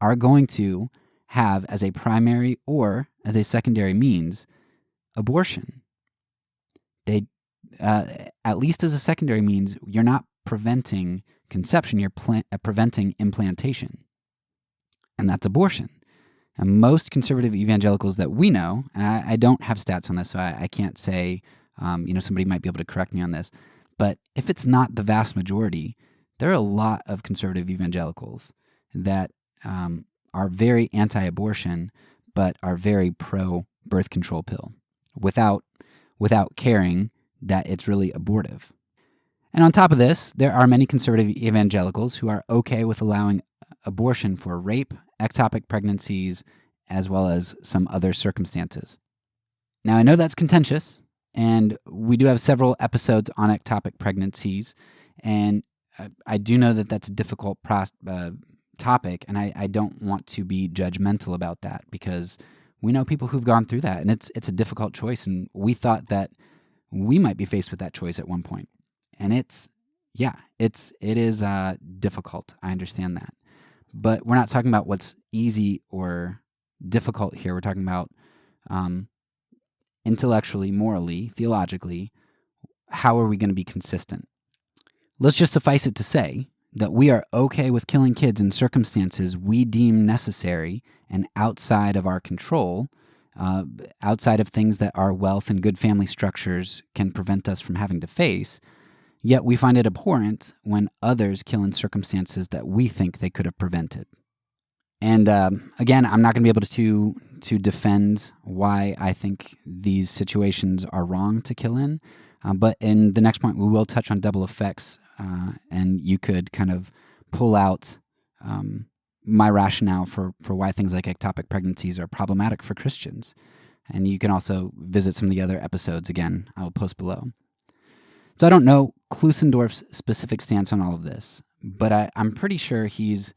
S1: are going to have as a primary or as a secondary means abortion. They at least as a secondary means, you're not preventing conception. You're preventing implantation, and that's abortion. And most conservative evangelicals that we know, and I don't have stats on this, so I can't say. Somebody might be able to correct me on this, but if it's not the vast majority, there are a lot of conservative evangelicals that are very anti-abortion, but are very pro-birth control pill, without caring that it's really abortive. And on top of this, there are many conservative evangelicals who are okay with allowing abortion for rape, ectopic pregnancies, as well as some other circumstances. Now, I know that's contentious, and we do have several episodes on ectopic pregnancies, and I do know that that's a difficult topic, and I don't want to be judgmental about that because we know people who've gone through that, and it's a difficult choice, and we thought that we might be faced with that choice at one point, and it is difficult. I understand that, But we're not talking about what's easy or difficult here. We're talking about intellectually, morally, theologically, how are we going to be consistent? Let's just suffice it to say that we are okay with killing kids in circumstances we deem necessary and outside of our control, outside of things that our wealth and good family structures can prevent us from having to face, yet we find it abhorrent when others kill in circumstances that we think they could have prevented. And again, I'm not going to be able to defend why I think these situations are wrong to kill in, but in the next point, we will touch on double effects, and you could kind of pull out my rationale for why things like ectopic pregnancies are problematic for Christians. And you can also visit some of the other episodes. Again, I will post below. So I don't know Klusendorf's specific stance on all of this, but I'm pretty sure he's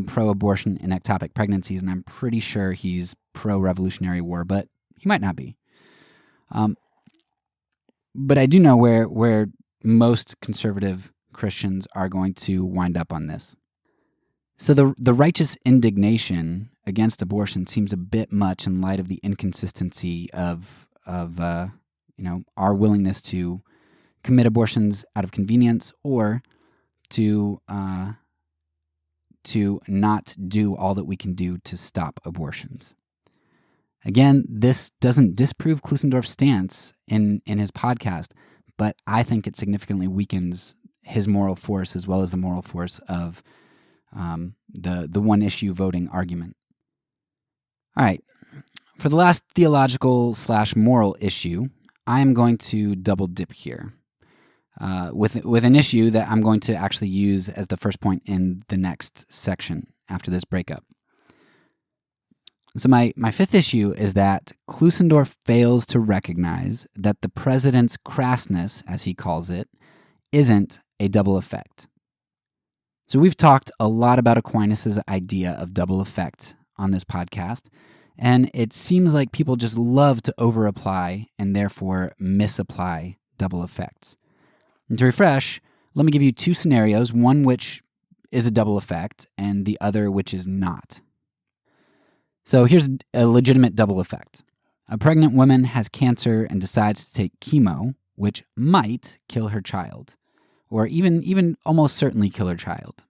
S1: pro-abortion in ectopic pregnancies, and I'm pretty sure he's pro-Revolutionary War, but he might not be. But I do know where most conservative Christians are going to wind up on this. So the righteous indignation against abortion seems a bit much in light of the inconsistency of our willingness to commit abortions out of convenience or to not do all that we can do to stop abortions. Again, this doesn't disprove Klusendorf's stance in his podcast, but I think it significantly weakens his moral force as well as the moral force of the one-issue voting argument. All right, for the last theological/moral issue, I am going to double dip here with an issue that I'm going to actually use as the first point in the next section after this breakup. So my fifth issue is that Klusendorf fails to recognize that the president's crassness, as he calls it, isn't a double effect. So we've talked a lot about Aquinas' idea of double effect on this podcast, and it seems like people just love to over-apply and therefore misapply double effects. And to refresh, let me give you two scenarios, one which is a double effect and the other which is not. So here's a legitimate double effect. A pregnant woman has cancer and decides to take chemo, which might kill her child, or even almost certainly kill her child.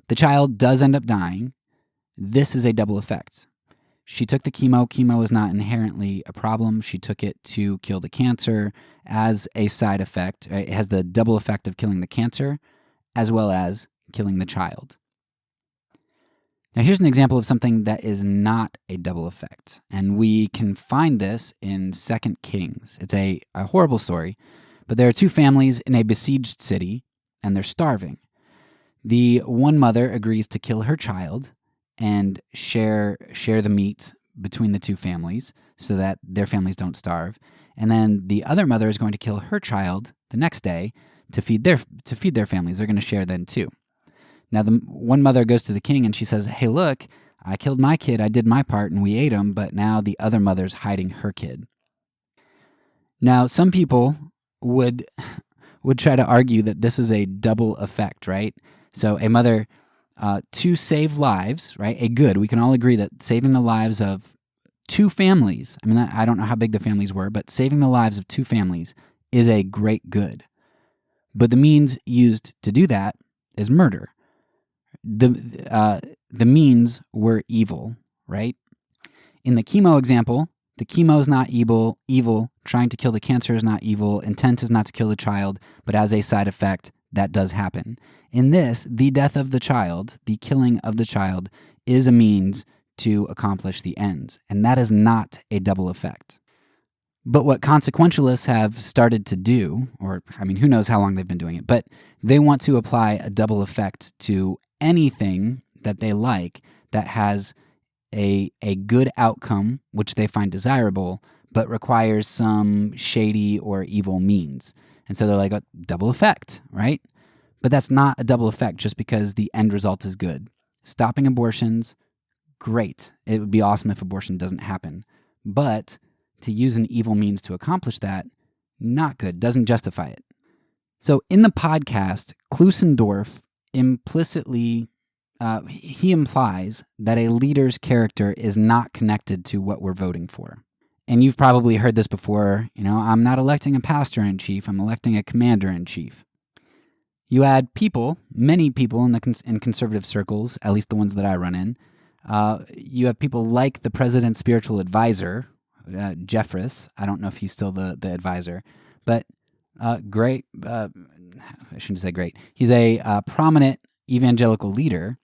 S1: The child does end up dying. This is a double effect. She took the chemo. Chemo is not inherently a problem. She took it to kill the cancer as a side effect. Right? It has the double effect of killing the cancer as well as killing the child. Now, here's an example of something that is not a double effect, and we can find this in 2 Kings. It's a horrible story, but there are two families in a besieged city, and they're starving. The one mother agrees to kill her child and share the meat between the two families so that their families don't starve, and then the other mother is going to kill her child the next day to feed their families. They're going to share then too. Now, the one mother goes to the king and she says, hey, look, I killed my kid, I did my part, and we ate him, but now the other mother's hiding her kid. Now, some people would try to argue that this is a double effect, right? So a mother, to save lives, right? We can all agree that saving the lives of two families, I mean, I don't know how big the families were, but saving the lives of two families is a great good. But the means used to do that is murder. The means were evil, right? In the chemo example, the chemo is not evil. Trying to kill the cancer is not evil. Intent is not to kill the child, but as a side effect, that does happen. In this, the death of the child, the killing of the child, is a means to accomplish the ends, and that is not a double effect. But what consequentialists have started to do, or who knows how long they've been doing it, but they want to apply a double effect to anything that they like that has a good outcome, which they find desirable, but requires some shady or evil means. And so they're like a double effect, right? But that's not a double effect just because the end result is good. Stopping abortions, great. It would be awesome if abortion doesn't happen. But to use an evil means to accomplish that, not good, doesn't justify it. So in the podcast, Klusendorf implicitly he implies that a leader's character is not connected to what we're voting for. And you've probably heard this before, I'm not electing a pastor-in-chief, I'm electing a commander-in-chief. You add people, many people in conservative circles, at least the ones that I run in, you have people like the president's spiritual advisor, Jeffress. I don't know if he's still the advisor, but great, I shouldn't say great. He's a prominent evangelical leader,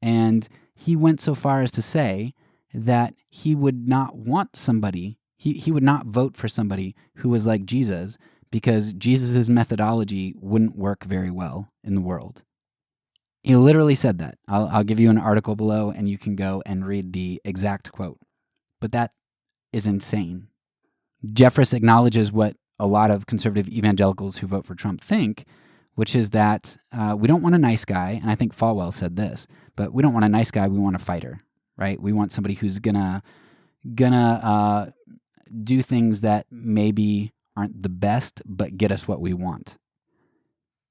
S1: and he went so far as to say that he would not want somebody, he would not vote for somebody who was like Jesus, because Jesus' methodology wouldn't work very well in the world. He literally said that. I'll give you an article below, and you can go and read the exact quote. But that is insane. Jeffress acknowledges what a lot of conservative evangelicals who vote for Trump think, which is that we don't want a nice guy, and I think Falwell said this, but we don't want a nice guy, we want a fighter, right? We want somebody who's gonna do things that maybe aren't the best, but get us what we want.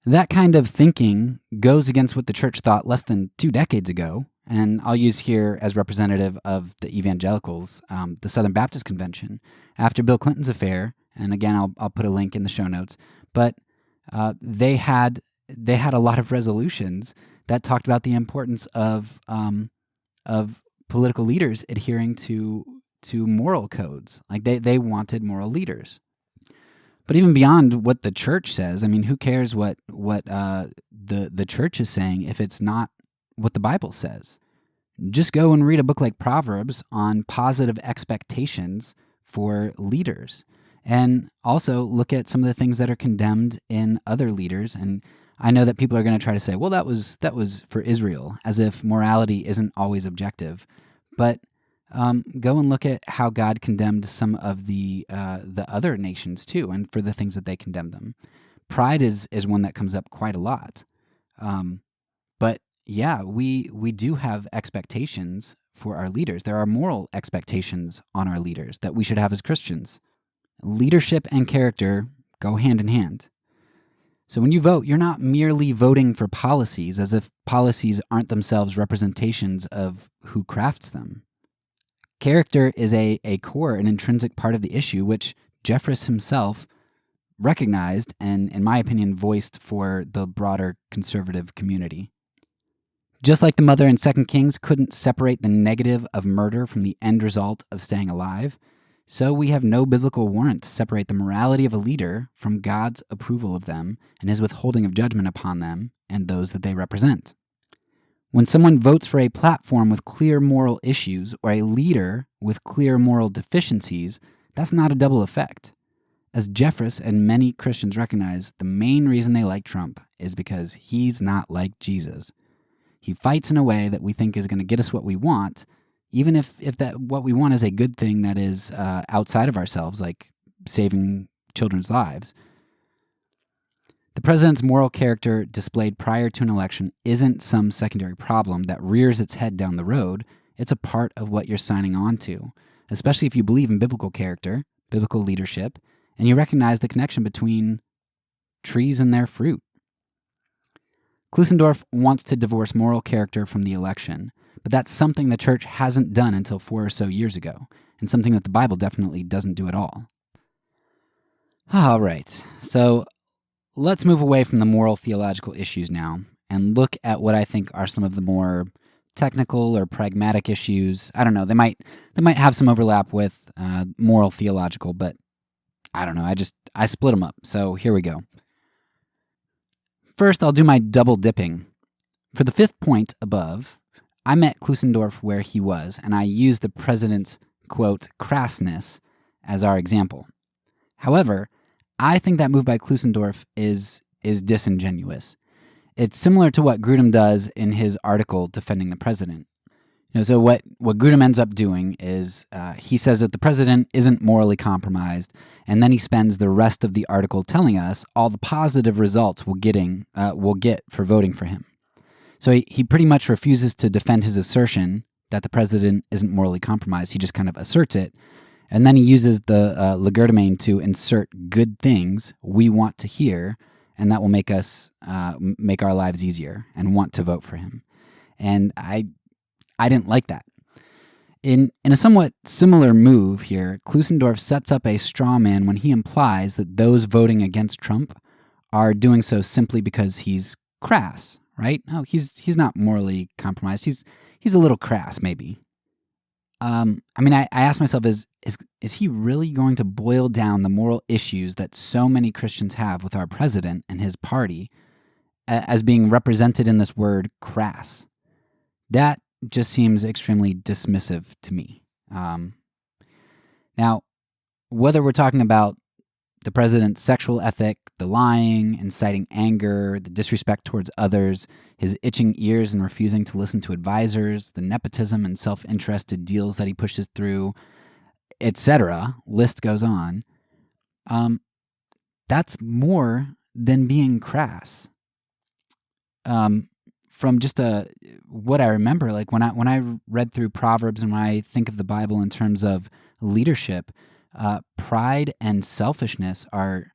S1: That kind of thinking goes against what the church thought less than 2 decades ago, and I'll use here as representative of the evangelicals, the Southern Baptist Convention. After Bill Clinton's affair, and again, I'll put a link in the show notes, but they had a lot of resolutions that talked about the importance of political leaders adhering to moral codes. Like they wanted moral leaders. But even beyond what the church says, I mean, who cares what the church is saying if it's not what the Bible says? Just go and read a book like Proverbs on positive expectations for leaders. And also look at some of the things that are condemned in other leaders. And I know that people are going to try to say, well, that was for Israel, as if morality isn't always objective. But go and look at how God condemned some of the other nations too, and for the things that they condemned them. Pride is one that comes up quite a lot. But yeah, we do have expectations for our leaders. There are moral expectations on our leaders that we should have as Christians. Leadership and character go hand in hand. So when you vote, you're not merely voting for policies as if policies aren't themselves representations of who crafts them. Character is a core, an intrinsic part of the issue, which Jeffress himself recognized and, in my opinion, voiced for the broader conservative community. Just like the mother in 2 Kings couldn't separate the negative of murder from the end result of staying alive, so we have no biblical warrant to separate the morality of a leader from God's approval of them and his withholding of judgment upon them and those that they represent. When someone votes for a platform with clear moral issues or a leader with clear moral deficiencies, that's not a double effect. As Jeffress and many Christians recognize, the main reason they like Trump is because he's not like Jesus. He fights in a way that we think is going to get us what we want, even if that what we want is a good thing that is outside of ourselves, like saving children's lives. The president's moral character displayed prior to an election isn't some secondary problem that rears its head down the road. It's a part of what you're signing on to, especially if you believe in biblical character, biblical leadership, and you recognize the connection between trees and their fruit. Klusendorf wants to divorce moral character from the election, but that's something the church hasn't done until 4 or so years ago, and something that the Bible definitely doesn't do at all. All right, so let's move away from the moral theological issues now and look at what I think are some of the more technical or pragmatic issues. I don't know, they might have some overlap with moral theological, but I don't know, I split them up, so here we go. First, I'll do my double dipping. For the 5th point above, I met Klusendorf where he was, and I used the president's, quote, crassness as our example. However, I think that move by Klusendorf is disingenuous. It's similar to what Grudem does in his article defending the president. So what Grudem ends up doing is he says that the president isn't morally compromised, and then he spends the rest of the article telling us all the positive results we'll get for voting for him. So he pretty much refuses to defend his assertion that the president isn't morally compromised. He just kind of asserts it. And then he uses the legerdemain to insert good things we want to hear, and that will make us make our lives easier and want to vote for him. And I didn't like that. In a somewhat similar move here, Klusendorf sets up a straw man when he implies that those voting against Trump are doing so simply because he's crass, right? Oh, he's not morally compromised. He's a little crass, maybe. I ask myself, is he really going to boil down the moral issues that so many Christians have with our president and his party as being represented in this word crass? That just seems extremely dismissive to me. Now, whether we're talking about the president's sexual ethic, the lying, inciting anger, the disrespect towards others, his itching ears and refusing to listen to advisors, the nepotism and self-interested deals that he pushes through, etc., list goes on, that's more than being crass. From just what I remember, like when I read through Proverbs and when I think of the Bible in terms of leadership, pride and selfishness are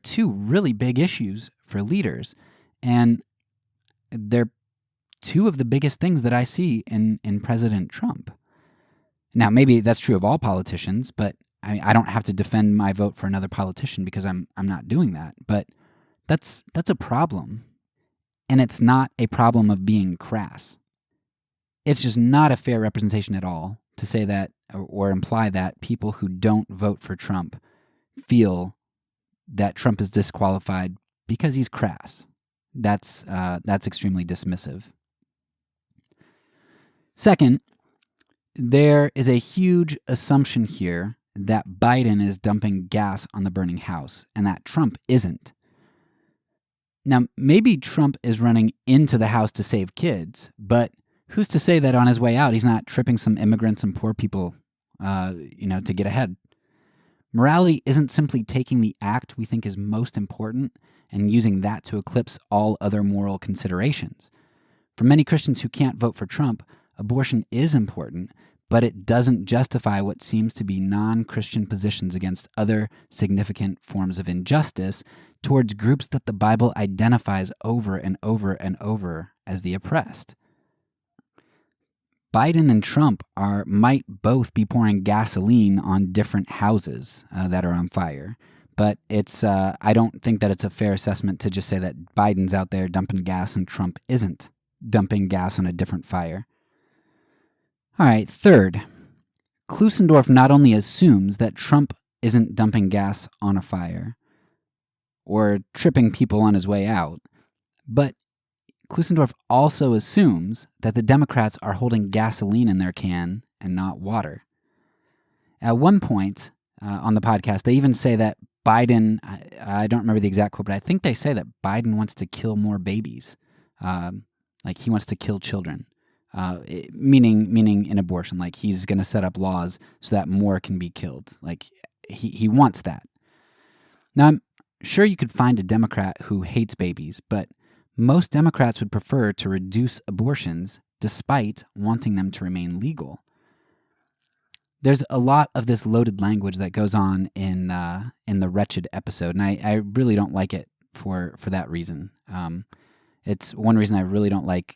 S1: two really big issues for leaders, and they're two of the biggest things that I see in President Trump. Now, maybe that's true of all politicians, but I don't have to defend my vote for another politician because I'm not doing that. But that's a problem. And it's not a problem of being crass. It's just not a fair representation at all to say that or imply that people who don't vote for Trump feel that Trump is disqualified because he's crass. That's extremely dismissive. Second, there is a huge assumption here that Biden is dumping gas on the burning house and that Trump isn't. Now, maybe Trump is running into the house to save kids, but who's to say that on his way out he's not tripping some immigrants and poor people, to get ahead? Morality isn't simply taking the act we think is most important and using that to eclipse all other moral considerations. For many Christians who can't vote for Trump, abortion is important, but it doesn't justify what seems to be non-Christian positions against other significant forms of injustice towards groups that the Bible identifies over and over and over as the oppressed. Biden and Trump might both be pouring gasoline on different houses that are on fire, but I don't think that it's a fair assessment to just say that Biden's out there dumping gas and Trump isn't dumping gas on a different fire. All right, third, Klusendorf not only assumes that Trump isn't dumping gas on a fire or tripping people on his way out, but Klusendorf also assumes that the Democrats are holding gasoline in their can and not water. At one point on the podcast, they even say that Biden, I don't remember the exact quote, but I think they say that Biden wants to kill more babies, like he wants to kill children. Meaning in abortion, like he's going to set up laws so that more can be killed. Like he wants that. Now, I'm sure you could find a Democrat who hates babies, but most Democrats would prefer to reduce abortions despite wanting them to remain legal. There's a lot of this loaded language that goes on in the Wretched episode, and I really don't like it for that reason. It's one reason I really don't like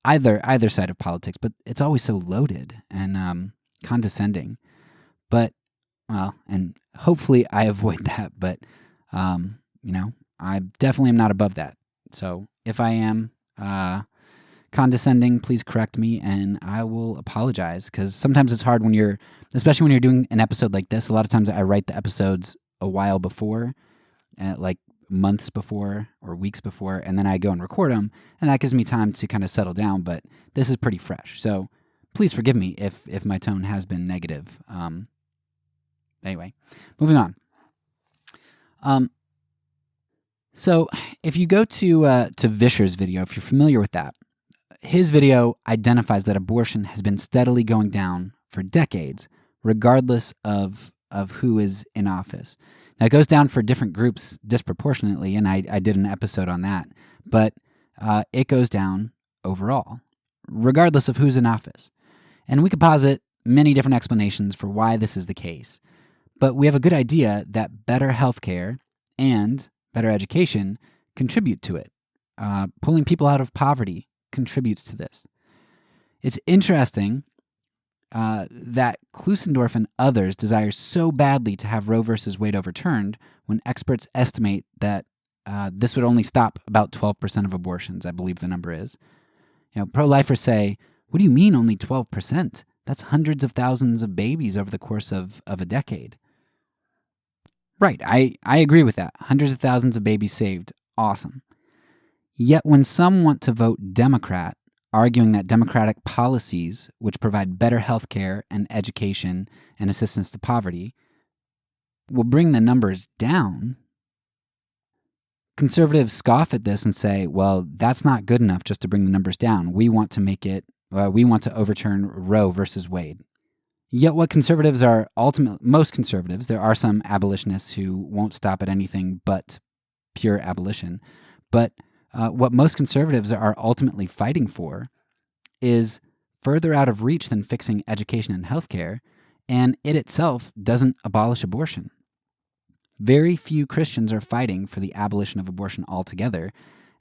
S1: either side of politics, but it's always so loaded and condescending. But, well, and hopefully I avoid that, but, I definitely am not above that. So if I am condescending, please correct me and I will apologize, because sometimes it's hard especially when you're doing an episode like this. A lot of times I write the episodes a while before, like months before or weeks before, and then I go and record them, and that gives me time to kind of settle down, but this is pretty fresh. So please forgive me if my tone has been negative. Anyway, moving on. So if you go to Vischer's video, if you're familiar with that, his video identifies that abortion has been steadily going down for decades, regardless of who is in office. Now, it goes down for different groups disproportionately, and I did an episode on that, but it goes down overall, regardless of who's in office. And we could posit many different explanations for why this is the case, but we have a good idea that better healthcare and better education contribute to it. Pulling people out of poverty contributes to this. It's interesting that Klusendorf and others desire so badly to have Roe versus Wade overturned when experts estimate that this would only stop about 12% of abortions, I believe the number is. Pro-lifers say, what do you mean only 12%? That's hundreds of thousands of babies over the course of a decade. Right, I agree with that. Hundreds of thousands of babies saved. Awesome. Yet when some want to vote Democrat, arguing that Democratic policies, which provide better health care and education and assistance to poverty, will bring the numbers down, conservatives scoff at this and say, well, that's not good enough just to bring the numbers down. We want to overturn Roe versus Wade. Yet what conservatives are most conservatives, there are some abolitionists who won't stop at anything but pure abolition, but what most conservatives are ultimately fighting for is further out of reach than fixing education and healthcare, and it itself doesn't abolish abortion. Very few Christians are fighting for the abolition of abortion altogether,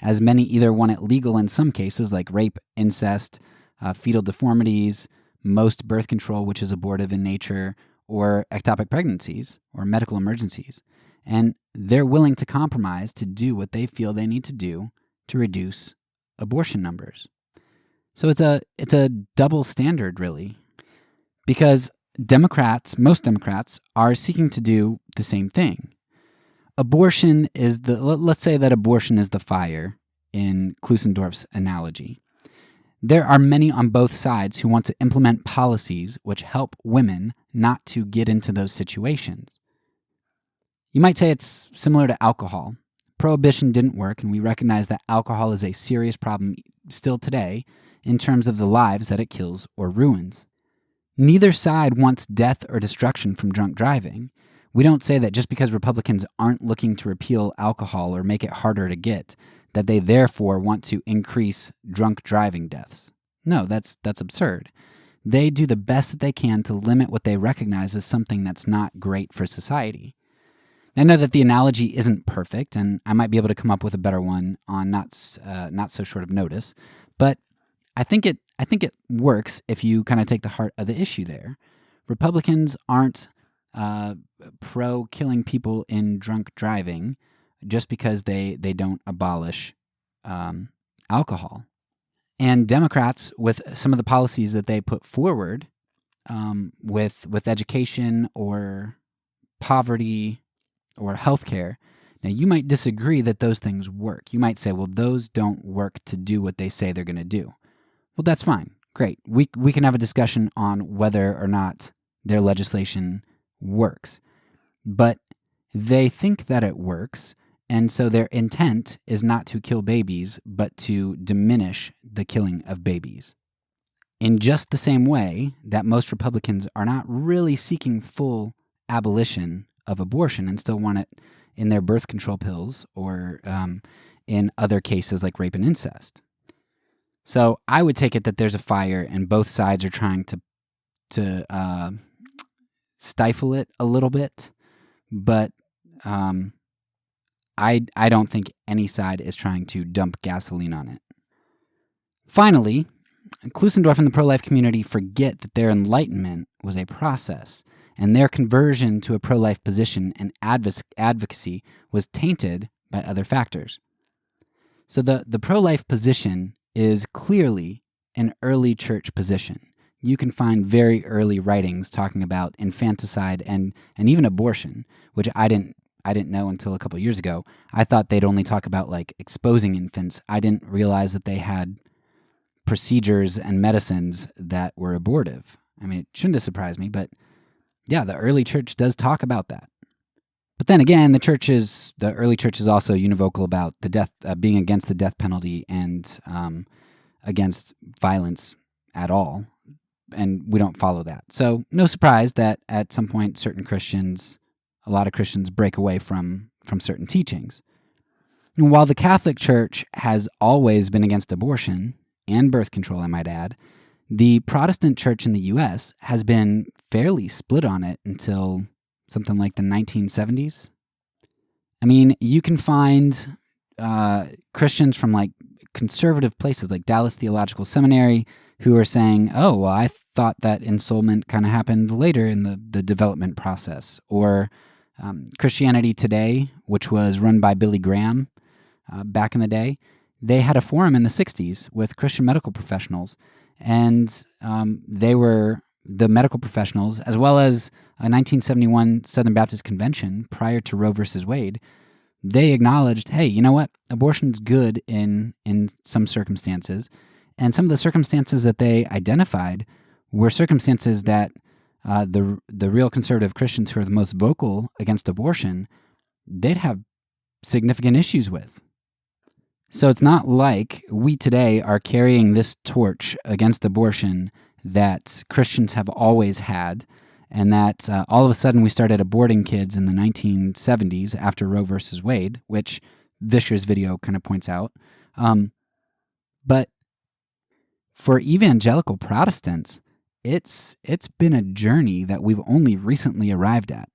S1: as many either want it legal in some cases like rape, incest, fetal deformities, most birth control, which is abortive in nature, or ectopic pregnancies or medical emergencies. And they're willing to compromise to do what they feel they need to do to reduce abortion numbers. So it's a double standard, really, because most Democrats are seeking to do the same thing. Let's say that abortion is the fire in Klusendorf's analogy. There are many on both sides who want to implement policies which help women not to get into those situations. You might say it's similar to alcohol. Prohibition didn't work, and we recognize that alcohol is a serious problem still today in terms of the lives that it kills or ruins. Neither side wants death or destruction from drunk driving. We don't say that just because Republicans aren't looking to repeal alcohol or make it harder to get, that they therefore want to increase drunk driving deaths. No, that's absurd. They do the best that they can to limit what they recognize as something that's not great for society. I know that the analogy isn't perfect, and I might be able to come up with a better one on not so short of notice, but I think it works if you kind of take the heart of the issue there. Republicans aren't pro killing people in drunk driving just because they don't abolish alcohol. And Democrats, with some of the policies that they put forward, with education or poverty or healthcare, now you might disagree that those things work. You might say, well, those don't work to do what they say they're going to do. Well, that's fine. Great. We can have a discussion on whether or not their legislation works. But they think that it works, and so their intent is not to kill babies, but to diminish the killing of babies. In just the same way that most Republicans are not really seeking full abolition of abortion and still want it in their birth control pills or in other cases like rape and incest. So I would take it that there's a fire and both sides are trying to stifle it a little bit, but I don't think any side is trying to dump gasoline on it. Finally, Klusendorf and the pro-life community forget that their enlightenment was a process, and their conversion to a pro-life position and advocacy was tainted by other factors. So the pro-life position is clearly an early church position. You can find very early writings talking about infanticide and even abortion, which I didn't know until a couple years ago. I thought they'd only talk about like exposing infants. I didn't realize that they had procedures and medicines that were abortive. I mean, it shouldn't have surprised me, but yeah, the early church does talk about that. But then again, the early church is also univocal about the death, being against the death penalty and against violence at all, and we don't follow that. So no surprise that at some point, a lot of Christians break away from certain teachings. And while the Catholic Church has always been against abortion and birth control, I might add, the Protestant Church in the U.S. has been fairly split on it until something like the 1970s. I mean, you can find Christians from like conservative places like Dallas Theological Seminary, who are saying, oh, well, I thought that ensoulment kind of happened later in the development process. Or Christianity Today, which was run by Billy Graham back in the day, they had a forum in the 60s with Christian medical professionals. And they were the medical professionals, as well as a 1971 Southern Baptist Convention prior to Roe versus Wade. They acknowledged, hey, you know what? Abortion's good in some circumstances. And some of the circumstances that they identified were circumstances that the real conservative Christians who are the most vocal against abortion, they'd have significant issues with. So it's not like we today are carrying this torch against abortion that Christians have always had, and that all of a sudden we started aborting kids in the 1970s after Roe versus Wade, which Vischer's video kind of points out. But for evangelical Protestants, it's been a journey that we've only recently arrived at.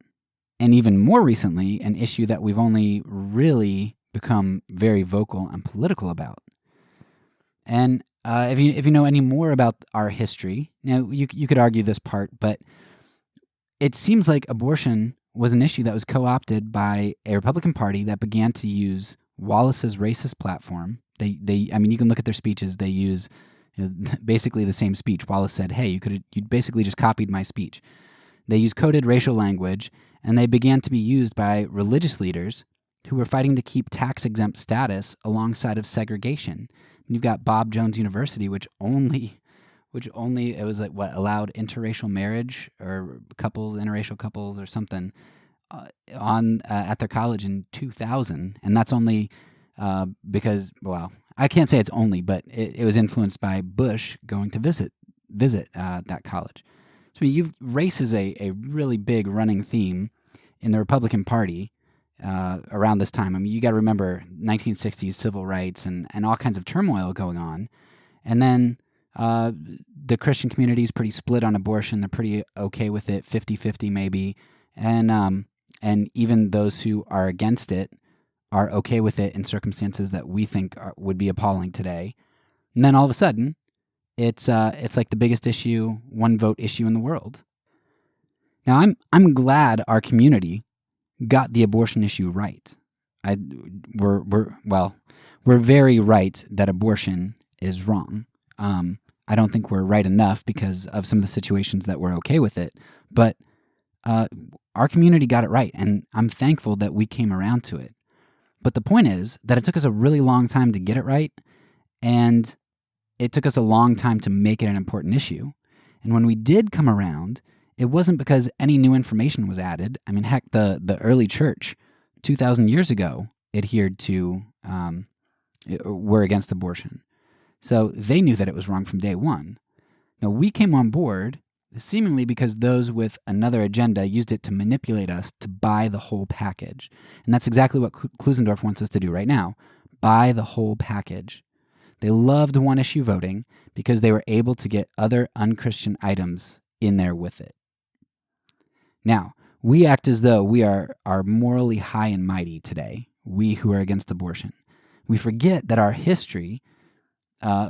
S1: And even more recently, an issue that we've only really become very vocal and political about. And if you know any more about our history, now you could argue this part, but it seems like abortion was an issue that was co-opted by a Republican Party that began to use Wallace's racist platform. I mean, you can look at their speeches. They use basically the same speech. Wallace said, "Hey, you basically just copied my speech." They use coded racial language, and they began to be used by religious leaders who were fighting to keep tax-exempt status alongside of segregation. And you've got Bob Jones University, which only it was like allowed interracial marriage or interracial couples or something at their college in 2000, and that's only because, well, I can't say it's only, but it was influenced by Bush going to visit that college. So race is a really big running theme in the Republican Party around this time. I mean, you got to remember 1960s civil rights and all kinds of turmoil going on, and then the Christian community is pretty split on abortion. They're pretty okay with it, 50-50 maybe, and even those who are against it are okay with it in circumstances that we think would be appalling today. And then all of a sudden, it's like the biggest issue, one vote issue in the world. Now, I'm glad our community got the abortion issue right. We're very right that abortion is wrong. I don't think we're right enough because of some of the situations that we're okay with it, but our community got it right, and I'm thankful that we came around to it. But the point is that it took us a really long time to get it right, and it took us a long time to make it an important issue. And when we did come around, it wasn't because any new information was added. I mean, heck, the early church 2,000 years ago adhered to, were against abortion. So they knew that it was wrong from day one. Now, we came on board seemingly because those with another agenda used it to manipulate us to buy the whole package. And that's exactly what Klusendorf wants us to do right now, buy the whole package. They loved one-issue voting because they were able to get other unchristian items in there with it. Now, we act as though we are morally high and mighty today, we who are against abortion. We forget that our history...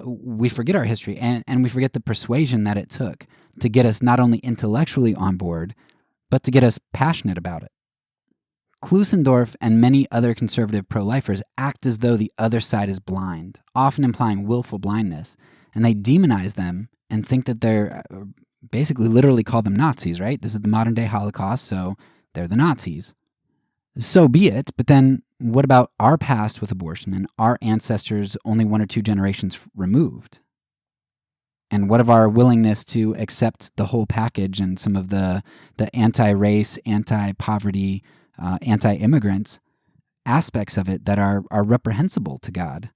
S1: we forget our history, and we forget the persuasion that it took to get us not only intellectually on board, but to get us passionate about it. Klusendorf and many other conservative pro-lifers act as though the other side is blind, often implying willful blindness, and they demonize them and think that they're basically literally call them Nazis, right? This is the modern-day Holocaust, so they're the Nazis. So be it, but then what about our past with abortion and our ancestors only 1 or 2 generations removed? And what of our willingness to accept the whole package and some of the anti-race, anti-poverty, anti-immigrants aspects of it that are reprehensible to God?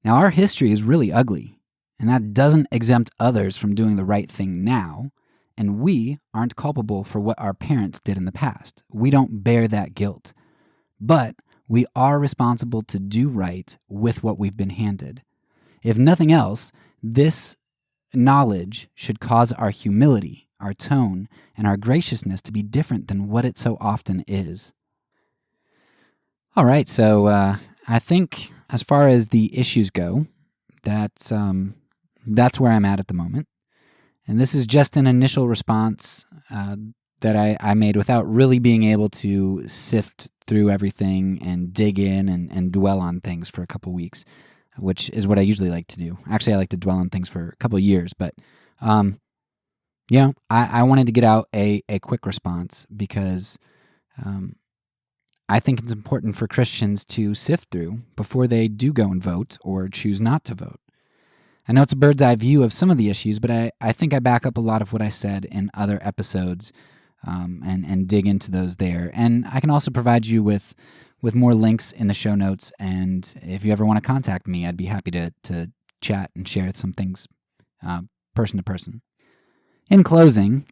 S1: Now, our history is really ugly, and that doesn't exempt others from doing the right thing now, and we aren't culpable for what our parents did in the past. We don't bear that guilt. But we are responsible to do right with what we've been handed. If nothing else, this knowledge should cause our humility, our tone, and our graciousness to be different than what it so often is. All right, so I think as far as the issues go, that's that's where I'm at the moment. And this is just an initial response that I made without really being able to sift through everything and dig in and dwell on things for a couple weeks, which is what I usually like to do. Actually, I like to dwell on things for a couple of years, but I wanted to get out a quick response because I think it's important for Christians to sift through before they do go and vote or choose not to vote. I know it's a bird's eye view of some of the issues, but I think I back up a lot of what I said in other episodes and dig into those there. And I can also provide you with more links in the show notes. And if you ever want to contact me, I'd be happy to chat and share some things person to person. In closing,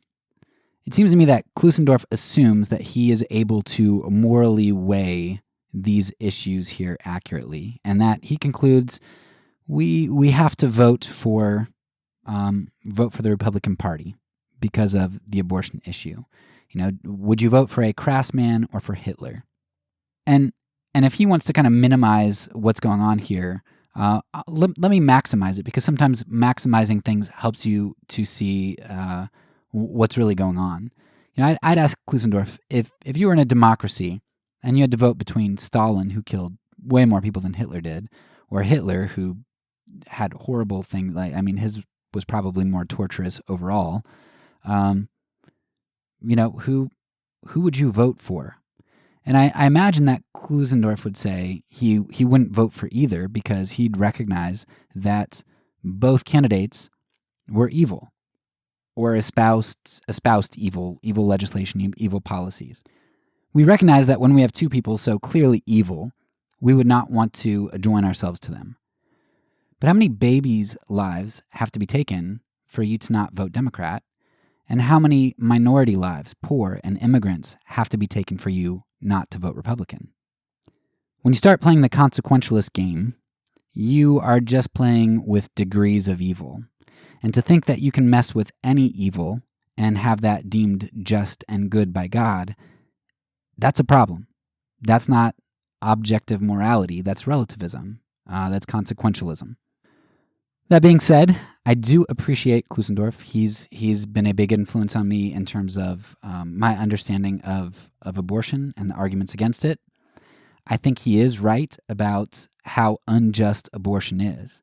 S1: it seems to me that Klusendorf assumes that he is able to morally weigh these issues here accurately, and that he concludes we have to vote for the Republican Party because of the abortion issue. Would you vote for a crass man or for Hitler? And if he wants to kind of minimize what's going on here, let me maximize it, because sometimes maximizing things helps you to see what's really going on. I'd ask Klusendorf, if you were in a democracy and you had to vote between Stalin, who killed way more people than Hitler did, or Hitler, who had horrible things, his was probably more torturous overall. Who would you vote for? And I imagine that Klusendorf would say he wouldn't vote for either, because he'd recognize that both candidates were evil or espoused evil legislation, evil policies. We recognize that when we have two people so clearly evil, we would not want to join ourselves to them. But how many babies' lives have to be taken for you to not vote Democrat? And how many minority lives, poor and immigrants, have to be taken for you not to vote Republican? When you start playing the consequentialist game, you are just playing with degrees of evil. And to think that you can mess with any evil and have that deemed just and good by God, that's a problem. That's not objective morality, that's relativism. That's consequentialism. That being said, I do appreciate Klusendorf. He's been a big influence on me in terms of my understanding of abortion and the arguments against it. I think he is right about how unjust abortion is.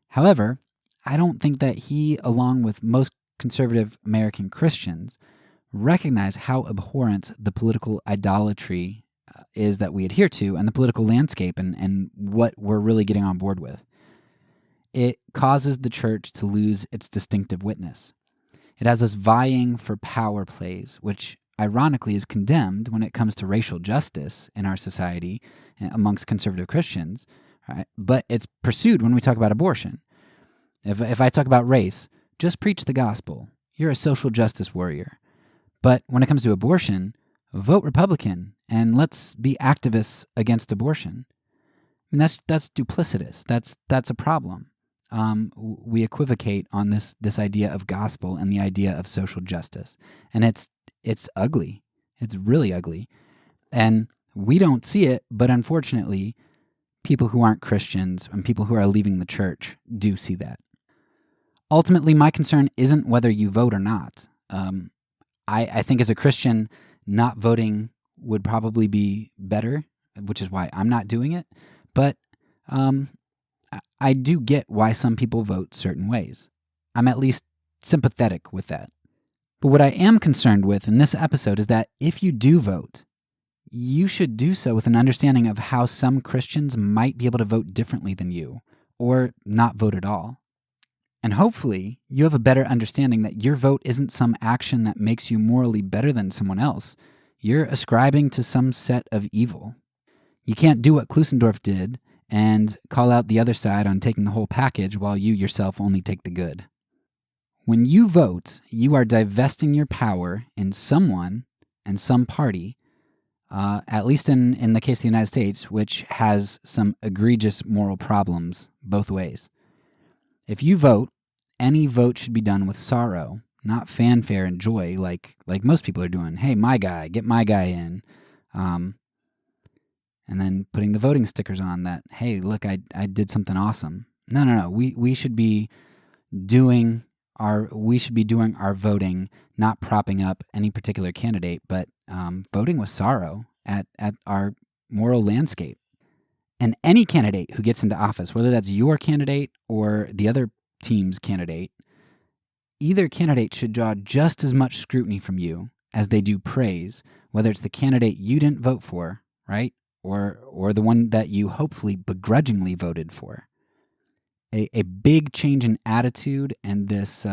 S1: However, I don't think that he, along with most conservative American Christians, recognize how abhorrent the political idolatry is that we adhere to, and the political landscape and what we're really getting on board with. It causes the church to lose its distinctive witness. It has us vying for power plays, which ironically is condemned when it comes to racial justice in our society amongst conservative Christians, right? But it's pursued when we talk about abortion. If I talk about race, just preach the gospel. You're a social justice warrior. But when it comes to abortion, vote Republican and let's be activists against abortion. I mean, that's duplicitous. That's a problem. We equivocate on this idea of gospel and the idea of social justice, and it's ugly. It's really ugly, and we don't see it. But unfortunately, people who aren't Christians and people who are leaving the church do see that. Ultimately, my concern isn't whether you vote or not. I think as a Christian, not voting would probably be better, which is why I'm not doing it. But I do get why some people vote certain ways. I'm at least sympathetic with that. But what I am concerned with in this episode is that if you do vote, you should do so with an understanding of how some Christians might be able to vote differently than you, or not vote at all. And hopefully, you have a better understanding that your vote isn't some action that makes you morally better than someone else. You're ascribing to some set of evil. You can't do what Klusendorf did and call out the other side on taking the whole package while you yourself only take the good. When you vote, you are divesting your power in someone and some party, at least in the case of the United States, which has some egregious moral problems both ways. If you vote, any vote should be done with sorrow, not fanfare and joy like most people are doing. Hey, my guy, get my guy in. And then putting the voting stickers on that, hey, look, I did something awesome. No. We should be we should be doing our voting, not propping up any particular candidate, but voting with sorrow at our moral landscape. And any candidate who gets into office, whether that's your candidate or the other team's candidate, either candidate should draw just as much scrutiny from you as they do praise, whether it's the candidate you didn't vote for, right? Or the one that you hopefully begrudgingly voted for. A big change in attitude and this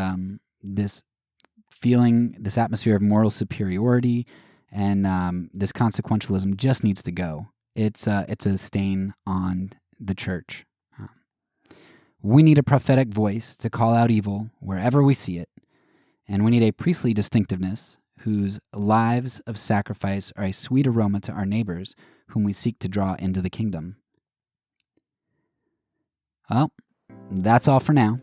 S1: feeling, this atmosphere of moral superiority and this consequentialism just needs to go. It's a stain on the church. We need a prophetic voice to call out evil wherever we see it, and we need a priestly distinctiveness whose lives of sacrifice are a sweet aroma to our neighbors whom we seek to draw into the kingdom. Well, that's all for now.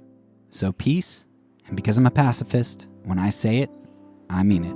S1: So peace, and because I'm a pacifist, when I say it, I mean it.